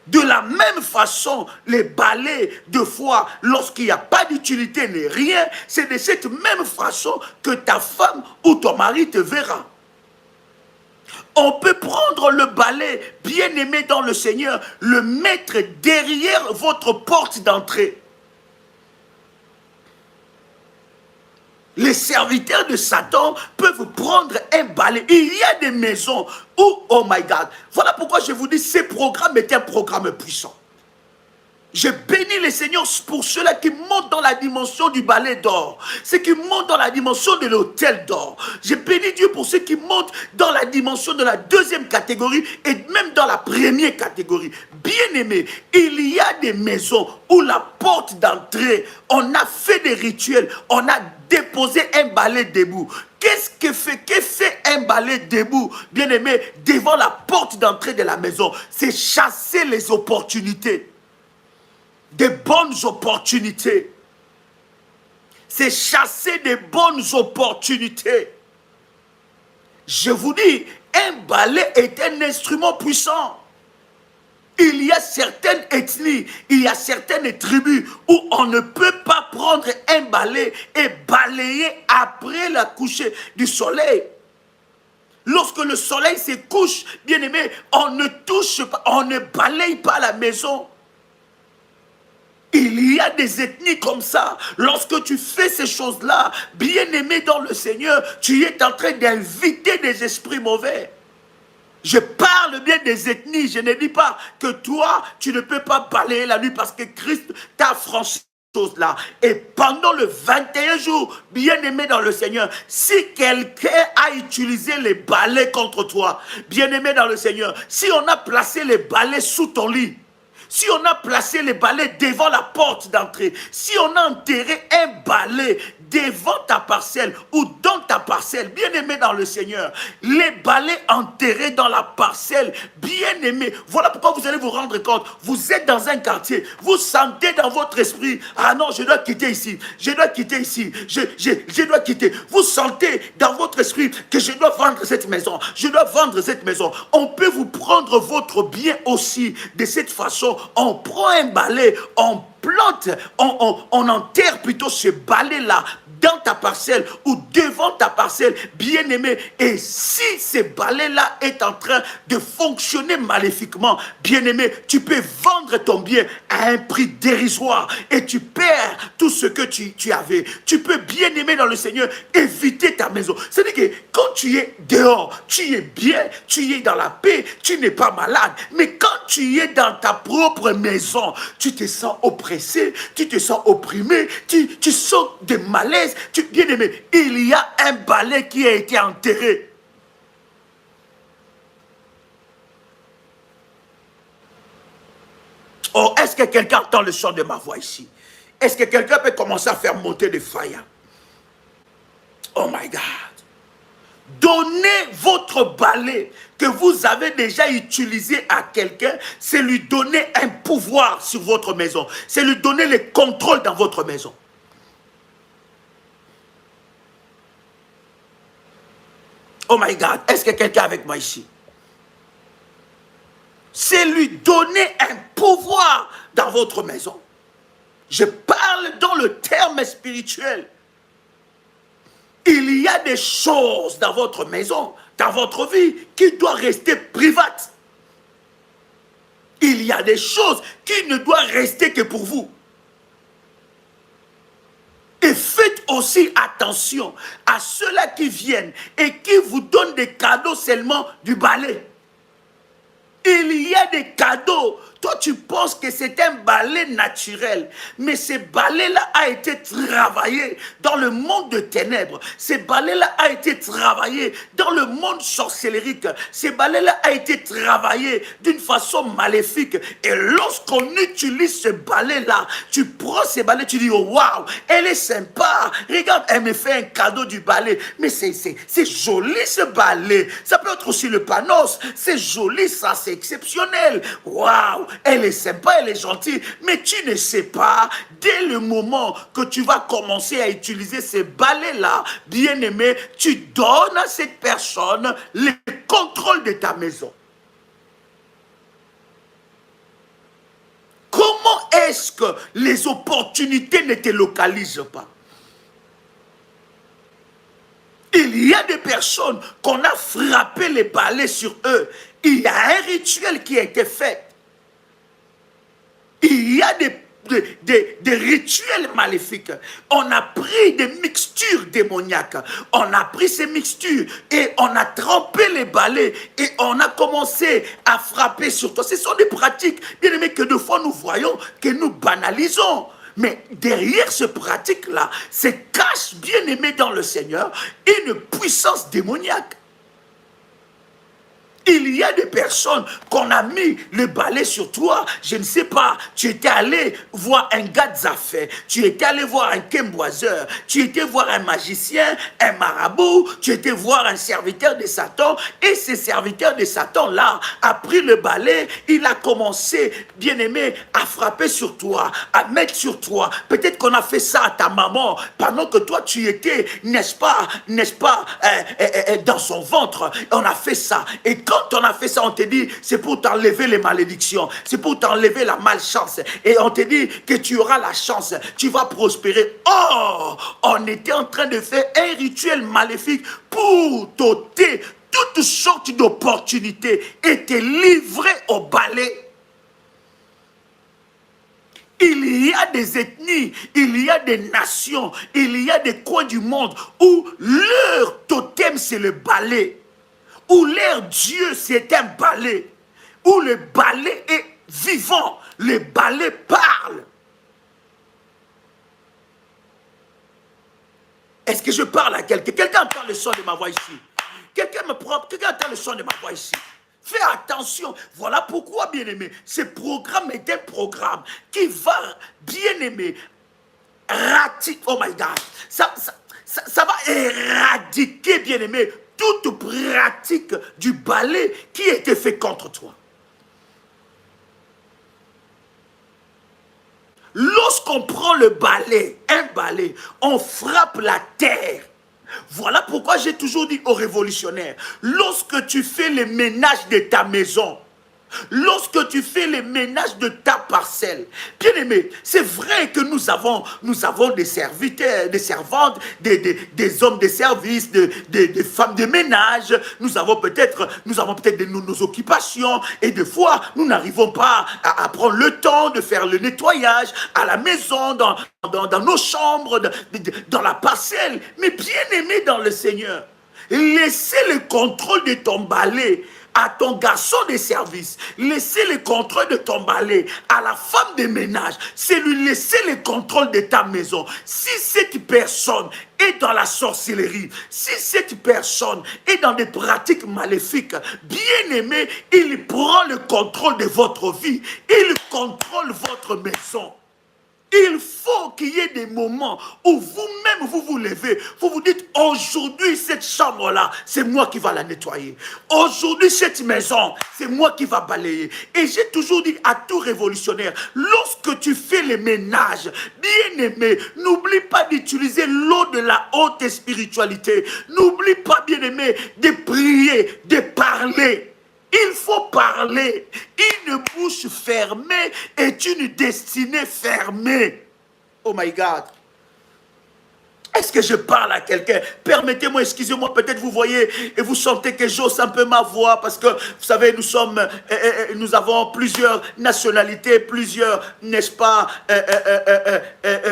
De la même façon, les balais, de fois, lorsqu'il n'y a pas d'utilité n'est rien, c'est de cette même façon que ta femme ou ton mari te verra. On peut prendre le balai, bien-aimé dans le Seigneur, le mettre derrière votre porte d'entrée. Les serviteurs de Satan peuvent prendre un balai. Il y a des maisons où, oh my God, voilà pourquoi je vous dis, ce programme est un programme puissant. Je bénis le Seigneur pour ceux-là qui montent dans la dimension du balai d'or. Ceux qui montent dans la dimension de l'autel d'or. Je bénis Dieu pour ceux qui montent dans la dimension de la deuxième catégorie et même dans la première catégorie. Bien-aimés, il y a des maisons où la porte d'entrée, on a fait des rituels, on a déposé un balai debout. Qu'est-ce que fait un balai debout, bien-aimé, devant la porte d'entrée de la maison? C'est chasser les opportunités. Des bonnes opportunités. C'est chasser des bonnes opportunités. Je vous dis, un balai est un instrument puissant. Il y a certaines ethnies, il y a certaines tribus où on ne peut pas prendre un balai et balayer après la coucher du soleil. Lorsque le soleil se couche, bien aimé, on ne touche pas, on ne balaye pas la maison. Il y a des ethnies comme ça. Lorsque tu fais ces choses-là, bien-aimé dans le Seigneur, tu es en train d'inviter des esprits mauvais. Je parle bien des ethnies. Je ne dis pas que toi, tu ne peux pas balayer la nuit parce que Christ t'a franchi ces choses-là. Et pendant le 21 jours, bien-aimé dans le Seigneur, si quelqu'un a utilisé les balais contre toi, bien-aimé dans le Seigneur, si on a placé les balais sous ton lit, si on a placé les balais devant la porte d'entrée, si on a enterré un balai devant ta parcelle ou dans ta parcelle, bien-aimé dans le Seigneur, les balais enterrés dans la parcelle, bien-aimé, voilà pourquoi vous allez vous rendre compte, vous êtes dans un quartier, vous sentez dans votre esprit, ah non, je dois quitter ici, je dois quitter ici, je dois quitter. Vous sentez dans votre esprit que je dois vendre cette maison, je dois vendre cette maison. On peut vous prendre votre bien aussi de cette façon. On prend un balai, on plante, on enterre plutôt ce balai-là dans ta parcelle ou devant ta parcelle, bien-aimé, et si ce balai-là est en train de fonctionner maléfiquement, bien-aimé, tu peux vendre ton bien à un prix dérisoire et tu perds tout ce que tu avais. Tu peux, bien-aimé dans le Seigneur, éviter ta maison. C'est-à-dire que quand tu es dehors, tu es bien, tu es dans la paix, tu n'es pas malade. Mais quand tu es dans ta propre maison, tu te sens oppressé, tu te sens opprimé, tu sens des malaises. Bien-aimé, il y a un balai qui a été enterré. Oh, est-ce que quelqu'un entend le son de ma voix ici? Est-ce que quelqu'un peut commencer à faire monter des fire? Oh my God. Donnez votre balai que vous avez déjà utilisé à quelqu'un, c'est lui donner un pouvoir sur votre maison. C'est lui donner le contrôle dans votre maison. Oh my God, est-ce que quelqu'un est avec moi ici? C'est lui donner un pouvoir dans votre maison. Je parle dans le terme spirituel. Il y a des choses dans votre maison, dans votre vie, qui doivent rester privates. Il y a des choses qui ne doivent rester que pour vous. Et faites aussi attention à ceux-là qui viennent et qui vous donnent des cadeaux seulement du balai. Il y a des cadeaux. Toi, tu penses que c'est un balai naturel. Mais ce balai-là a été travaillé dans le monde de ténèbres. Ce balai-là a été travaillé dans le monde sorcellérique. Ce balai-là a été travaillé d'une façon maléfique. Et lorsqu'on utilise ce balai-là, tu prends ce balai, tu dis, oh, waouh, elle est sympa. Regarde, elle me fait un cadeau du balai. Mais c'est joli ce balai. Ça peut être aussi le panos. C'est joli, ça, c'est exceptionnel. Waouh, elle est sympa, elle est gentille. Mais tu ne sais pas, dès le moment que tu vas commencer à utiliser ces balais-là, bien-aimé, tu donnes à cette personne le contrôle de ta maison. Comment est-ce que les opportunités ne te localisent pas? Il y a des personnes qu'on a frappé les balais sur eux. Il y a un rituel qui a été fait. Il y a des rituels maléfiques. On a pris des mixtures démoniaques. On a pris ces mixtures et on a trempé les balais et on a commencé à frapper sur toi. Ce sont des pratiques, bien aimés, que de fois nous voyons, que nous banalisons. Mais derrière ce pratique-là, se cache, bien aimé dans le Seigneur, une puissance démoniaque. Il y a des personnes qu'on a mis le balai sur toi. Je ne sais pas, tu étais allé voir un gars d'affaires, tu étais allé voir un kemboiseur, tu étais voir un magicien, un marabout, tu étais voir un serviteur de Satan. Et ce serviteur de Satan-là a pris le balai, il a commencé, bien aimé, à frapper sur toi, à mettre sur toi. Peut-être qu'on a fait ça à ta maman pendant que toi tu étais, n'est-ce pas, dans son ventre. On a fait ça. Et quand on a fait ça, on te dit, c'est pour t'enlever les malédictions, c'est pour t'enlever la malchance. Et on te dit que tu auras la chance, tu vas prospérer. Oh, on était en train de faire un rituel maléfique pour t'ôter toutes sortes d'opportunités et te livrer au balai. Il y a des ethnies, il y a des nations, il y a des coins du monde où leur totem c'est le balai. Où leur Dieu c'est un balai, où le balai est vivant, le balai parle. Est-ce que je parle à quelqu'un? Quelqu'un entend le son de ma voix ici? Quelqu'un entend le son de ma voix ici? Fais attention. Voilà pourquoi, bien-aimé, ce programme est un programme qui va, bien-aimé, oh my God, ça va éradiquer, bien-aimé, toute pratique du balai qui était fait contre toi. Lorsqu'on prend le balai, un balai, on frappe la terre. Voilà pourquoi j'ai toujours dit aux révolutionnaires, lorsque tu fais le ménage de ta maison, Lorsque tu fais les ménages de ta parcelle, bien aimé, c'est vrai que nous avons des serviteurs, des servantes, des hommes de service, des femmes de ménage. Nous avons peut-être nos occupations et des fois, nous n'arrivons pas à prendre le temps de faire le nettoyage à la maison, dans nos chambres, dans la parcelle. Mais bien aimé dans le Seigneur, laissez le contrôle de ton balai à ton garçon de service, laissez le contrôle de ton balai à la femme de ménage, c'est lui laisser le contrôle de ta maison. Si cette personne est dans la sorcellerie, si cette personne est dans des pratiques maléfiques, bien aimé, il prend le contrôle de votre vie, il contrôle votre maison. Il faut qu'il y ait des moments où vous-même vous vous levez, vous vous dites aujourd'hui cette chambre-là, c'est moi qui va la nettoyer. Aujourd'hui cette maison, c'est moi qui va balayer. Et j'ai toujours dit à tout révolutionnaire, lorsque tu fais les ménages, bien aimé, n'oublie pas d'utiliser l'eau de la haute spiritualité. N'oublie pas, bien aimé, de prier, de parler. Il faut parler. Une bouche fermée est une destinée fermée. Oh my God. Est-ce que je parle à quelqu'un? Permettez-moi, excusez-moi, peut-être vous voyez et vous sentez que j'ose un peu ma voix parce que, vous savez, nous avons plusieurs nationalités, plusieurs, n'est-ce pas,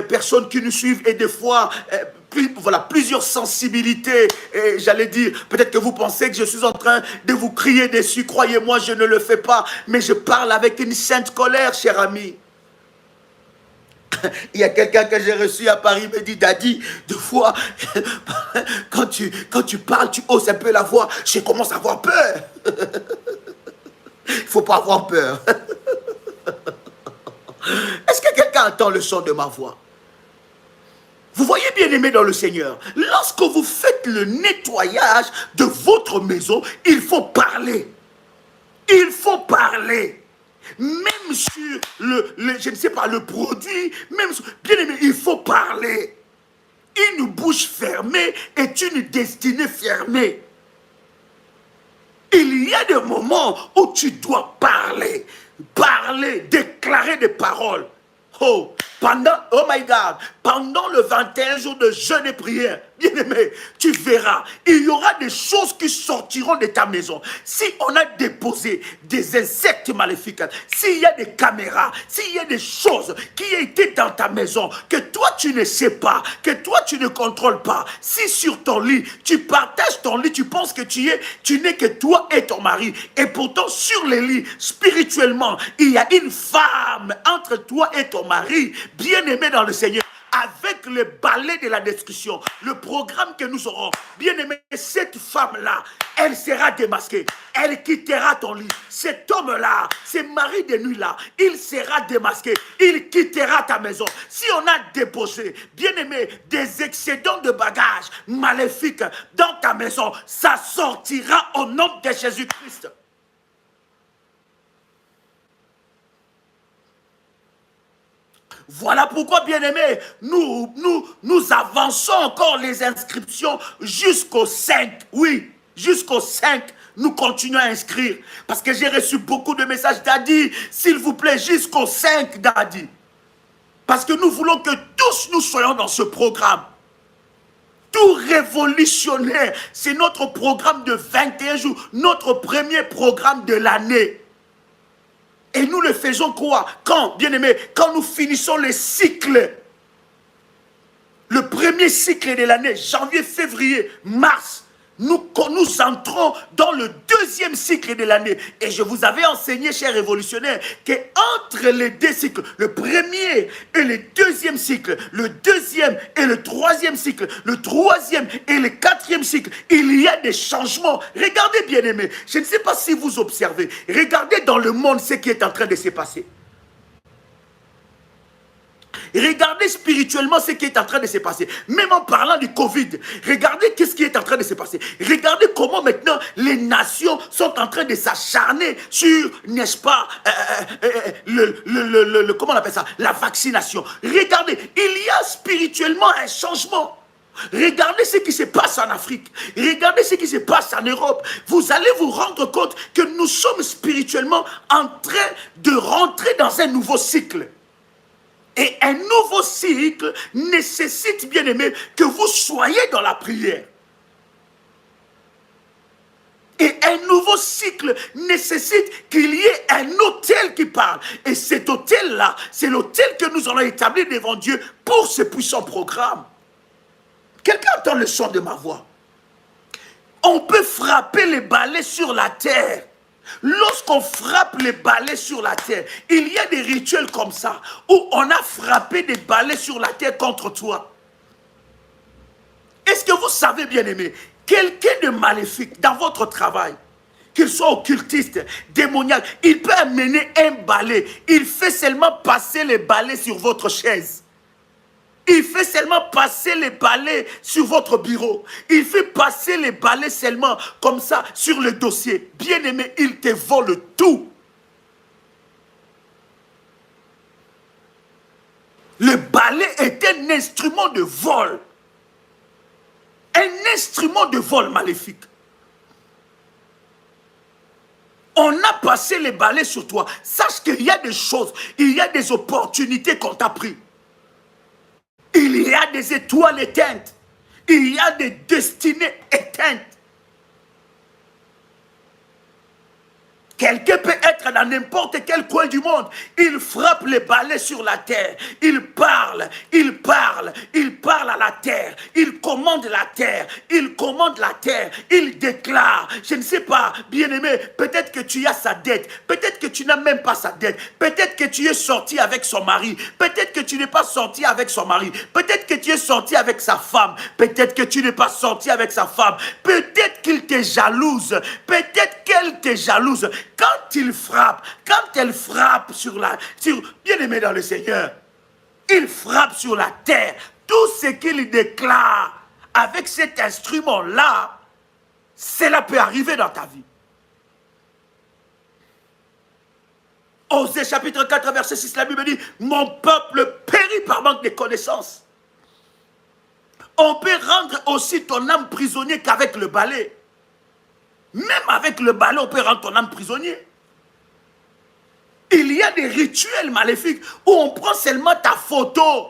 personnes qui nous suivent et des fois... voilà, plusieurs sensibilités, et j'allais dire, peut-être que vous pensez que je suis en train de vous crier dessus, croyez-moi, je ne le fais pas, mais je parle avec une sainte colère, cher ami. Il y a quelqu'un que j'ai reçu à Paris, me dit, Daddy, deux fois, quand tu parles, tu hausses un peu la voix, je commence à avoir peur. Il ne faut pas avoir peur. Est-ce que quelqu'un entend le son de ma voix? Vous voyez, bien aimé dans le Seigneur, lorsque vous faites le nettoyage de votre maison, il faut parler. Il faut parler. Même sur je ne sais pas, le produit, même sur, bien aimé, il faut parler. Une bouche fermée est une destinée fermée. Il y a des moments où tu dois parler, déclarer des paroles. Oh my God, pendant le 21 jours de jeûne et prière, bien aimé, tu verras, il y aura des choses qui sortiront de ta maison. Si on a déposé des insectes maléfiques, s'il y a des caméras, s'il y a des choses qui ont été dans ta maison, que toi tu ne sais pas, que toi tu ne contrôles pas, si sur ton lit, tu partages ton lit, tu penses que tu n'es que toi et ton mari, et pourtant sur le lit, spirituellement, il y a une femme entre toi et ton mari, bien aimé dans le Seigneur, avec le balai de la destruction, le programme que nous aurons, bien aimé, cette femme-là, elle sera démasquée, elle quittera ton lit. Cet homme-là, ce mari de nuit-là, il sera démasqué, il quittera ta maison. Si on a déposé, bien aimé, des excédents de bagages maléfiques dans ta maison, ça sortira au nom de Jésus-Christ. Voilà pourquoi, bien-aimés, nous avançons encore les inscriptions jusqu'au 5. Oui, jusqu'au 5, nous continuons à inscrire. Parce que j'ai reçu beaucoup de messages, Daddy, s'il vous plaît, jusqu'au 5, Daddy. Parce que nous voulons que tous nous soyons dans ce programme. Tout révolutionnaire, c'est notre programme de 21 jours, notre premier programme de l'année. Et nous le faisons quoi? Quand, bien aimé, quand nous finissons le cycle, le premier cycle de l'année, janvier, février, mars, nous entrons dans le deuxième cycle de l'année. Et je vous avais enseigné, chers révolutionnaires, qu'entre les deux cycles, le premier et le deuxième cycle, le deuxième et le troisième cycle, le troisième et le quatrième cycle, il y a des changements. Regardez, bien aimés, je ne sais pas si vous observez, regardez dans le monde ce qui est en train de se passer. Regardez spirituellement ce qui est en train de se passer. Même en parlant du Covid, regardez qu'est-ce qui est en train de se passer. Regardez comment maintenant les nations sont en train de s'acharner sur, n'est-ce pas, comment on appelle ça, la vaccination. Regardez, il y a spirituellement un changement. Regardez ce qui se passe en Afrique. Regardez ce qui se passe en Europe. Vous allez vous rendre compte que nous sommes spirituellement en train de rentrer dans un nouveau cycle. Et un nouveau cycle nécessite, bien aimé, que vous soyez dans la prière. Et un nouveau cycle nécessite qu'il y ait un autel qui parle. Et cet autel-là, c'est l'autel que nous allons établir devant Dieu pour ce puissant programme. Quelqu'un entend le son de ma voix? On peut frapper les balais sur la terre. Lorsqu'on frappe les balais sur la terre, il y a des rituels comme ça, où on a frappé des balais sur la terre contre toi. Est-ce que vous savez, bien aimé, quelqu'un de maléfique dans votre travail, qu'il soit occultiste, démoniaque, il peut amener un balai, il fait seulement passer les balais sur votre chaise. Il fait seulement passer les balais sur votre bureau. Il fait passer les balais seulement comme ça sur le dossier. Bien-aimé, il te vole tout. Le balai est un instrument de vol. Un instrument de vol maléfique. On a passé les balais sur toi. Sache qu'il y a des choses, il y a des opportunités qu'on t'a prises. Il y a des étoiles éteintes. Il y a des destinées éteintes. Quelqu'un peut être dans n'importe quel coin du monde. Il frappe les balais sur la terre. Il parle à la terre. Il commande la terre. Il commande la terre. Il déclare. Je ne sais pas, bien-aimé, peut-être que tu as sa dette. Peut-être que tu n'as même pas sa dette. Peut-être que tu es sorti avec son mari. Peut-être que tu n'es pas sorti avec son mari. Peut-être que tu es sorti avec sa femme. Peut-être que tu n'es pas sorti avec sa femme. Peut-être qu'il te jalouse. Peut-être qu'elle te jalouse. Quand il frappe, quand elle frappe bien-aimé dans le Seigneur, il frappe sur la terre. Tout ce qu'il déclare avec cet instrument-là, cela peut arriver dans ta vie. Osée chapitre 4, verset 6, la Bible dit, mon peuple périt par manque de connaissances. On peut rendre aussi ton âme prisonnier qu'avec le balai. Même avec le balai, on peut rendre ton âme prisonnier. Il y a des rituels maléfiques où on prend seulement ta photo.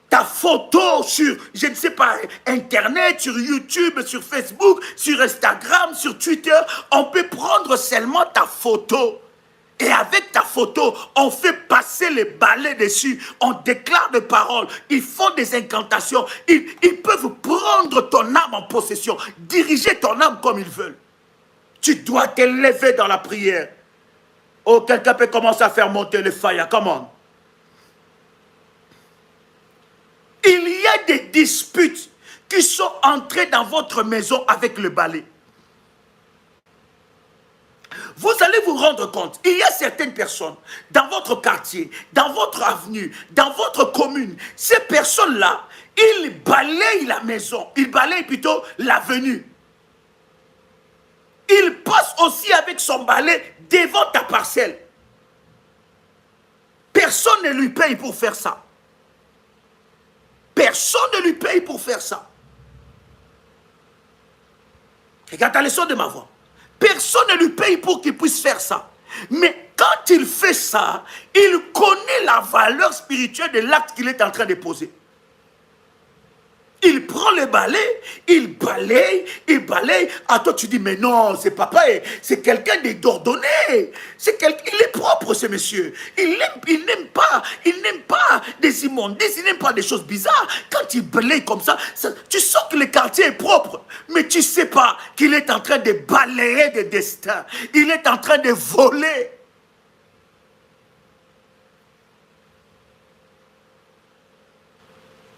Ta photo sur, je ne sais pas, Internet, sur YouTube, sur Facebook, sur Instagram, sur Twitter. On peut prendre seulement ta photo. Et avec ta photo, on fait passer les balais dessus. On déclare des paroles. Ils font des incantations. Ils peuvent prendre ton âme en possession. Diriger ton âme comme ils veulent. Tu dois te lever dans la prière. Oh, quelqu'un peut commencer à faire monter le fire. Comment? Il y a des disputes qui sont entrées dans votre maison avec le balai. Vous allez vous rendre compte, il y a certaines personnes dans votre quartier, dans votre avenue, dans votre commune. Ces personnes-là, ils balayent la maison, ils balayent plutôt l'avenue. Il passe aussi avec son balai devant ta parcelle. Personne ne lui paye pour faire ça. Personne ne lui paye pour faire ça. Regarde la leçon de ma voix. Personne ne lui paye pour qu'il puisse faire ça. Mais quand il fait ça, il connaît la valeur spirituelle de l'acte qu'il est en train de poser. Il prend le balai, il balaye. À toi, tu dis, mais non, c'est papa, c'est quelqu'un d'ordonné. Il est propre, ce monsieur. Il n'aime pas des immondices, il n'aime pas des choses bizarres. Quand il balaye comme ça, tu sens que le quartier est propre. Mais tu ne sais pas qu'il est en train de balayer des destins. Il est en train de voler.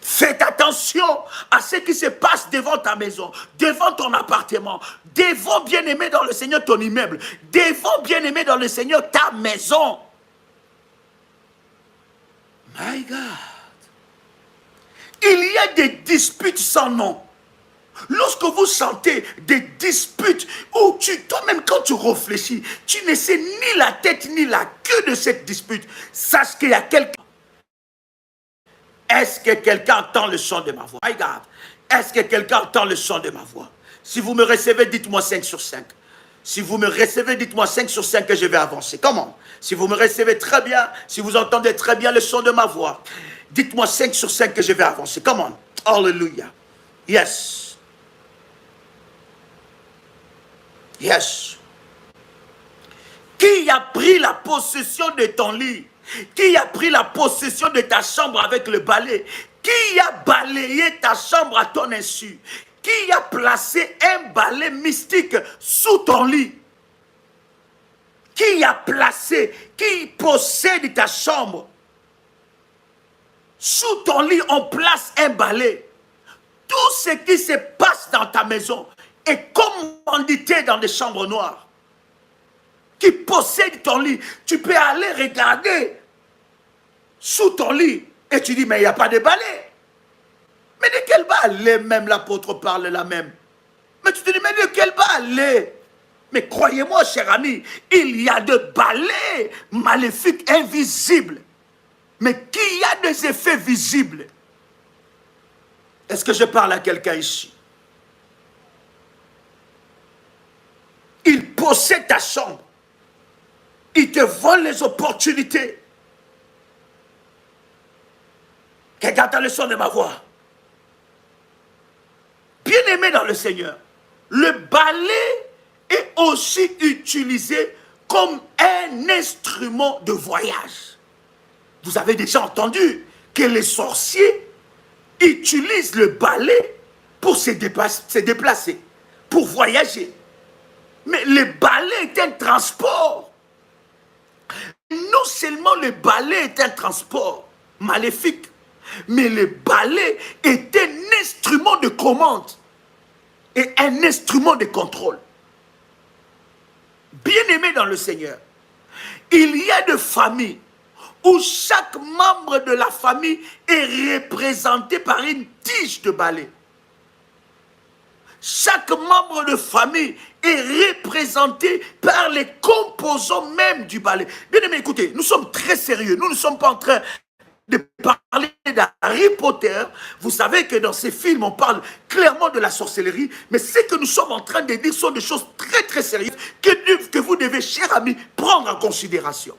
Faites attention à ce qui se passe devant ta maison, devant ton appartement, devant, bien-aimé dans le Seigneur, ton immeuble, devant, bien-aimé dans le Seigneur, ta maison. My God. Il y a des disputes sans nom. Lorsque vous sentez des disputes où toi-même quand tu réfléchis, tu ne sais ni la tête ni la queue de cette dispute, sache qu'il y a quelqu'un. Est-ce que quelqu'un entend le son de ma voix? Regarde. Est-ce que quelqu'un entend le son de ma voix? Si vous me recevez, dites-moi 5 sur 5. Si vous me recevez, dites-moi 5 sur 5 que je vais avancer. Comment? Si vous me recevez très bien, si vous entendez très bien le son de ma voix, dites-moi 5 sur 5 que je vais avancer. Comment? Hallelujah. Yes. Yes. Qui a pris la possession de ton lit? Qui a pris la possession de ta chambre avec le balai? Qui a balayé ta chambre à ton insu? Qui a placé un balai mystique sous ton lit? Qui a placé, qui possède ta chambre? Sous ton lit, on place un balai. Tout ce qui se passe dans ta maison est commandité dans des chambres noires. Qui possède ton lit. Tu peux aller regarder sous ton lit et tu dis, mais il n'y a pas de balai. Mais de quel balai même l'apôtre parle là même? Mais tu te dis, mais de quel balai? Mais croyez-moi, cher ami, il y a de balais maléfiques invisibles, mais qui a des effets visibles. Est-ce que je parle à quelqu'un ici? Il possède ta chambre. Il te vole les opportunités. Quelqu'un entend le son de ma voix. Bien-aimé dans le Seigneur, le balai est aussi utilisé comme un instrument de voyage. Vous avez déjà entendu que les sorciers utilisent le balai pour se déplacer, pour voyager. Mais le balai est un transport. Non seulement le balai est un transport maléfique, mais le balai est un instrument de commande et un instrument de contrôle. Bien-aimé dans le Seigneur, il y a des familles où chaque membre de la famille est représenté par une tige de balai. Chaque membre de famille est représenté par les composants même du balai. Bien-aimé, écoutez, nous sommes très sérieux. Nous ne sommes pas en train de parler d'Harry Potter. Vous savez que dans ces films, on parle clairement de la sorcellerie, mais ce que nous sommes en train de dire sont des choses très très sérieuses que vous devez, chers amis, prendre en considération.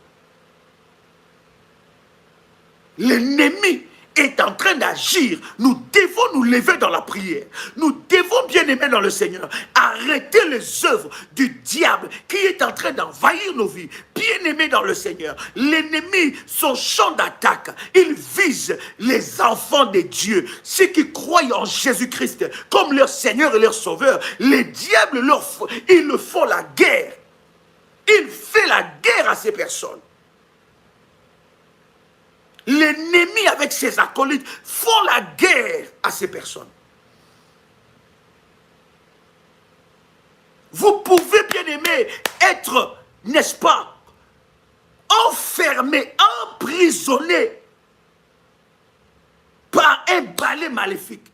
L'ennemi est en train d'agir. Nous devons nous lever dans la prière. Nous devons, bien aimer dans le Seigneur, arrêter les œuvres du diable qui est en train d'envahir nos vies. Bien aimé dans le Seigneur, l'ennemi, son champ d'attaque, il vise les enfants de Dieu, ceux qui croient en Jésus-Christ comme leur Seigneur et leur Sauveur. Les diables, ils le font la guerre. Il fait la guerre à ces personnes. L'ennemi avec ses acolytes font la guerre à ces personnes. Vous pouvez, bien aimé, être, n'est-ce pas, enfermé, emprisonné par un balai maléfique,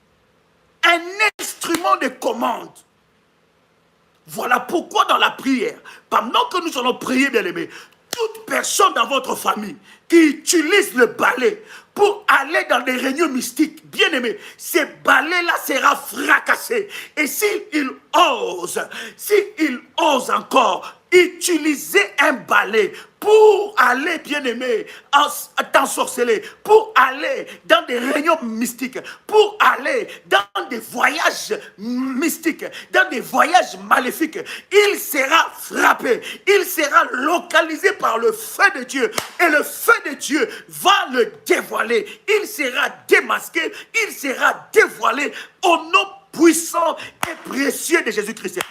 un instrument de commande. Voilà pourquoi dans la prière, pendant que nous allons prier, bien aimé, toute personne dans votre famille qui utilise le balai pour aller dans des réunions mystiques, bien aimé, ce balai-là sera fracassé. Et s'il ose encore utiliser un balai pour aller, bien aimé, t'ensorceler, pour aller dans des réunions mystiques, pour aller dans des voyages mystiques, dans des voyages maléfiques, il sera frappé, il sera localisé par le feu de Dieu, et le feu de Dieu va le dévoiler, il sera démasqué, il sera dévoilé au nom puissant et précieux de Jésus-Christ.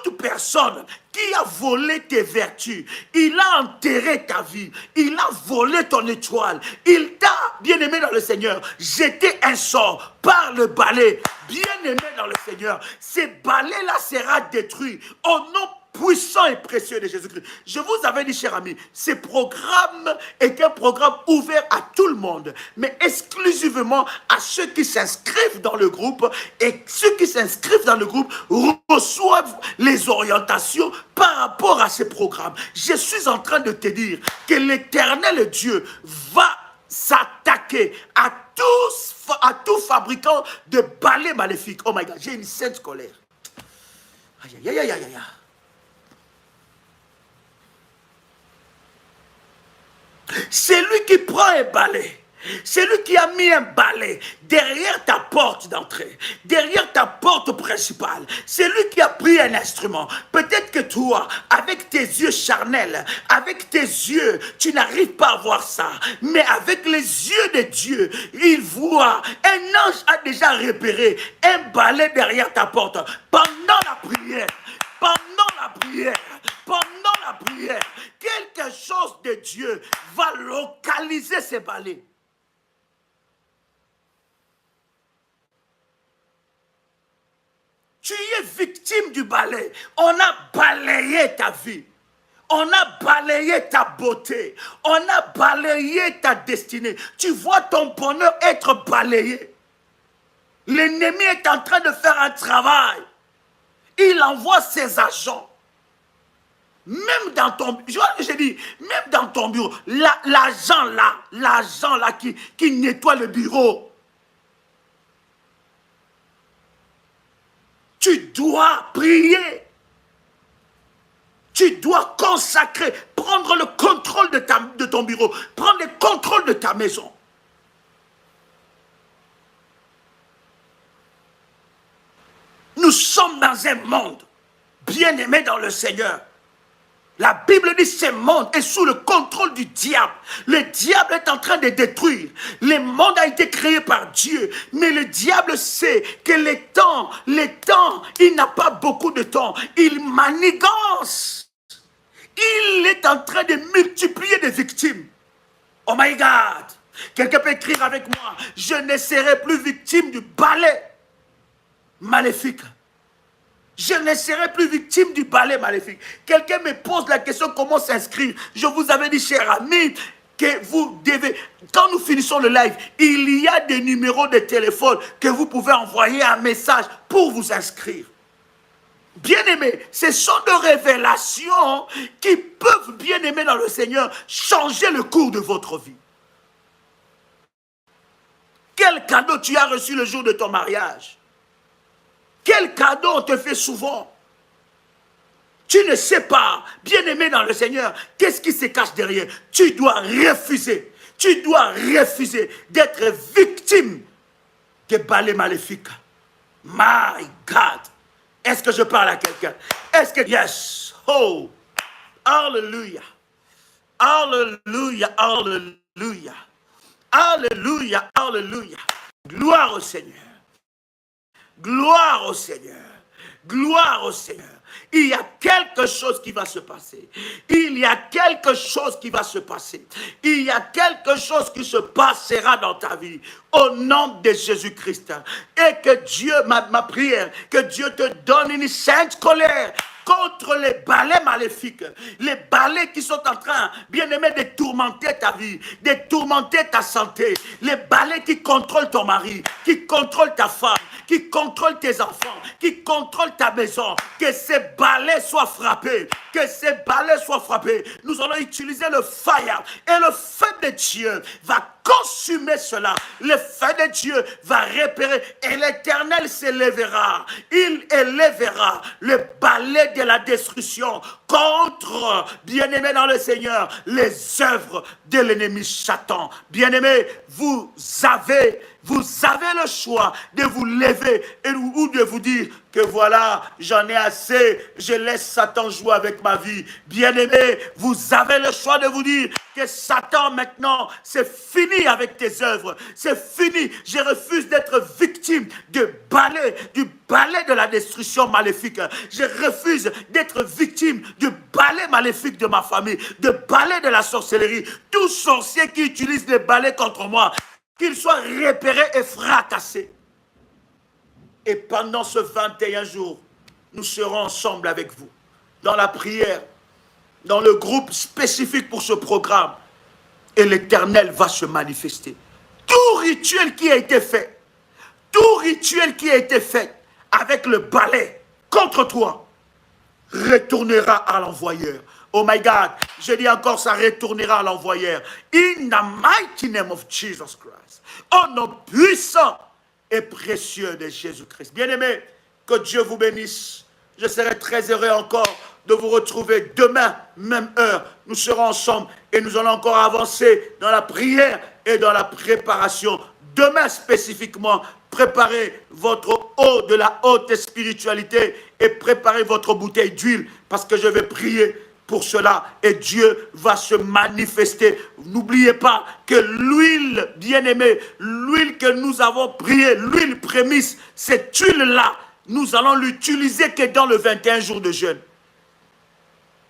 Toute personne qui a volé tes vertus, il a enterré ta vie, il a volé ton étoile, il t'a, bien aimé dans le Seigneur, jeté un sort par le balai, bien aimé dans le Seigneur. Ce balai-là sera détruit au nom puissant et précieux de Jésus-Christ. Je vous avais dit, cher ami, ce programme est un programme ouvert à tout le monde, mais exclusivement à ceux qui s'inscrivent dans le groupe, et ceux qui s'inscrivent dans le groupe reçoivent les orientations par rapport à ce programme. Je suis en train de te dire que l'Éternel Dieu va s'attaquer à à tout fabricant de balais maléfiques. Oh my God, j'ai une sainte colère. Aïe, aïe, aïe, aïe, aïe. C'est lui qui prend un balai. C'est lui qui a mis un balai derrière ta porte d'entrée, derrière ta porte principale. C'est lui qui a pris un instrument. Peut-être que toi, avec tes yeux charnels, avec tes yeux, tu n'arrives pas à voir ça. Mais avec les yeux de Dieu, il voit. Un ange a déjà repéré un balai derrière ta porte. Pendant la prière, quelque chose de Dieu va localiser ces balais. Tu es victime du balai. On a balayé ta vie. On a balayé ta beauté. On a balayé ta destinée. Tu vois ton bonheur être balayé. L'ennemi est en train de faire un travail. Il envoie ses agents. Même dans ton bureau, même dans ton bureau, l'agent là qui nettoie le bureau. Tu dois prier. Tu dois consacrer, prendre le contrôle de ton bureau, prendre le contrôle de ta maison. Nous sommes dans un monde bien-aimé dans le Seigneur. La Bible dit que ce monde est sous le contrôle du diable. Le diable est en train de détruire. Le monde a été créé par Dieu. Mais le diable sait que les temps, il n'a pas beaucoup de temps. Il manigance. Il est en train de multiplier des victimes. Oh my God! Quelqu'un peut écrire avec moi. Je ne serai plus victime du balai maléfique. Je ne serai plus victime du balai maléfique. Quelqu'un me pose la question comment s'inscrire. Je vous avais dit, cher ami, que vous devez, quand nous finissons le live, il y a des numéros de téléphone que vous pouvez envoyer un message pour vous inscrire. Bien-aimés, ce sont des révélations qui peuvent, bien-aimés dans le Seigneur, changer le cours de votre vie. Quel cadeau tu as reçu le jour de ton mariage? Quel cadeau on te fait souvent? Tu ne sais pas, bien-aimé dans le Seigneur, qu'est-ce qui se cache derrière? Tu dois refuser. Tu dois refuser d'être victime des balais maléfiques. My God! Est-ce que je parle à quelqu'un? Est-ce que... Yes! Oh! Alléluia! Alléluia! Alléluia! Alléluia! Alléluia! Gloire au Seigneur! Gloire au Seigneur. Gloire au Seigneur. Il y a quelque chose qui va se passer. Il y a quelque chose qui va se passer. Il y a quelque chose qui se passera dans ta vie. Au nom de Jésus-Christ. Et que Dieu, ma prière, que Dieu te donne une sainte colère contre les balais maléfiques, les balais qui sont en train, bien-aimé, de tourmenter ta vie, de tourmenter ta santé, les balais qui contrôlent ton mari, qui contrôlent ta femme, qui contrôlent tes enfants, qui contrôlent ta maison, que ces balais soient frappés, que ces balais soient frappés. Nous allons utiliser le fire et le feu de Dieu va consumer cela. Le feu de Dieu va repérer et l'Éternel s'élèvera. Il élèvera le balai de la destruction contre, bien-aimés dans le Seigneur, les œuvres de l'ennemi Satan. Bien-aimés, vous avez le choix de vous lever ou de vous dire que voilà, j'en ai assez, je laisse Satan jouer avec ma vie. Bien-aimés, vous avez le choix de vous dire que Satan maintenant, c'est fini avec tes œuvres, c'est fini. Je refuse d'être victime du balai de la destruction maléfique. Je refuse d'être victime du balai maléfique de ma famille, du balai de la sorcellerie. Tout sorcier qui utilise des balais contre moi, qu'il soit repéré et fracassé. Et pendant ce 21 jours, nous serons ensemble avec vous, dans la prière, dans le groupe spécifique pour ce programme. Et l'Éternel va se manifester. Tout rituel qui a été fait, avec le balai contre toi, retournera à l'envoyeur. Oh my God, je dis encore, ça retournera à l'envoyeur. In the mighty name of Jesus Christ. Au nom puissant et précieux de Jésus-Christ. Bien-aimés, que Dieu vous bénisse. Je serai très heureux encore de vous retrouver demain, même heure. Nous serons ensemble et nous allons encore avancer dans la prière et dans la préparation. Demain spécifiquement, préparez votre eau de la haute spiritualité et préparez votre bouteille d'huile parce que je vais prier pour cela et Dieu va se manifester. N'oubliez pas que l'huile, bien-aimée, l'huile que nous avons priée, l'huile prémisse, cette huile-là, nous allons l'utiliser que dans le 21 jours de jeûne.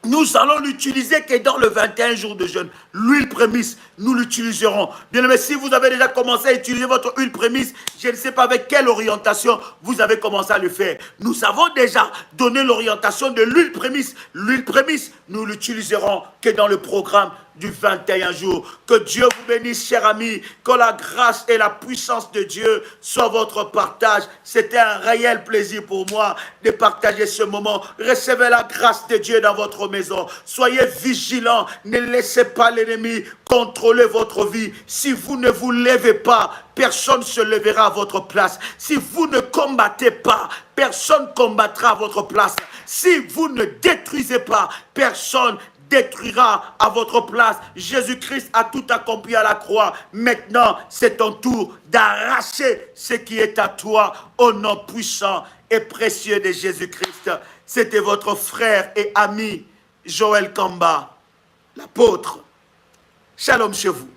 Nous allons l'utiliser que dans le 21 jours de jeûne. L'huile prémisse, nous l'utiliserons. Bien aimé, si vous avez déjà commencé à utiliser votre huile prémisse, je ne sais pas avec quelle orientation vous avez commencé à le faire. Nous avons déjà donné l'orientation de l'huile prémisse. L'huile prémisse, nous l'utiliserons que dans le programme du 21 jours. Que Dieu vous bénisse, chers amis. Que la grâce et la puissance de Dieu soient votre partage. C'était un réel plaisir pour moi de partager ce moment. Recevez la grâce de Dieu dans votre maison. Soyez vigilants. Ne laissez pas l'ennemi contrôler votre vie. Si vous ne vous levez pas, personne ne se lèvera à votre place. Si vous ne combattez pas, personne ne combattra à votre place. Si vous ne détruisez pas, personne détruira à votre place. Jésus-Christ a tout accompli à la croix. Maintenant, c'est ton tour d'arracher ce qui est à toi au nom puissant et précieux de Jésus-Christ. C'était votre frère et ami Joël Kamba, l'apôtre. Shalom chez vous.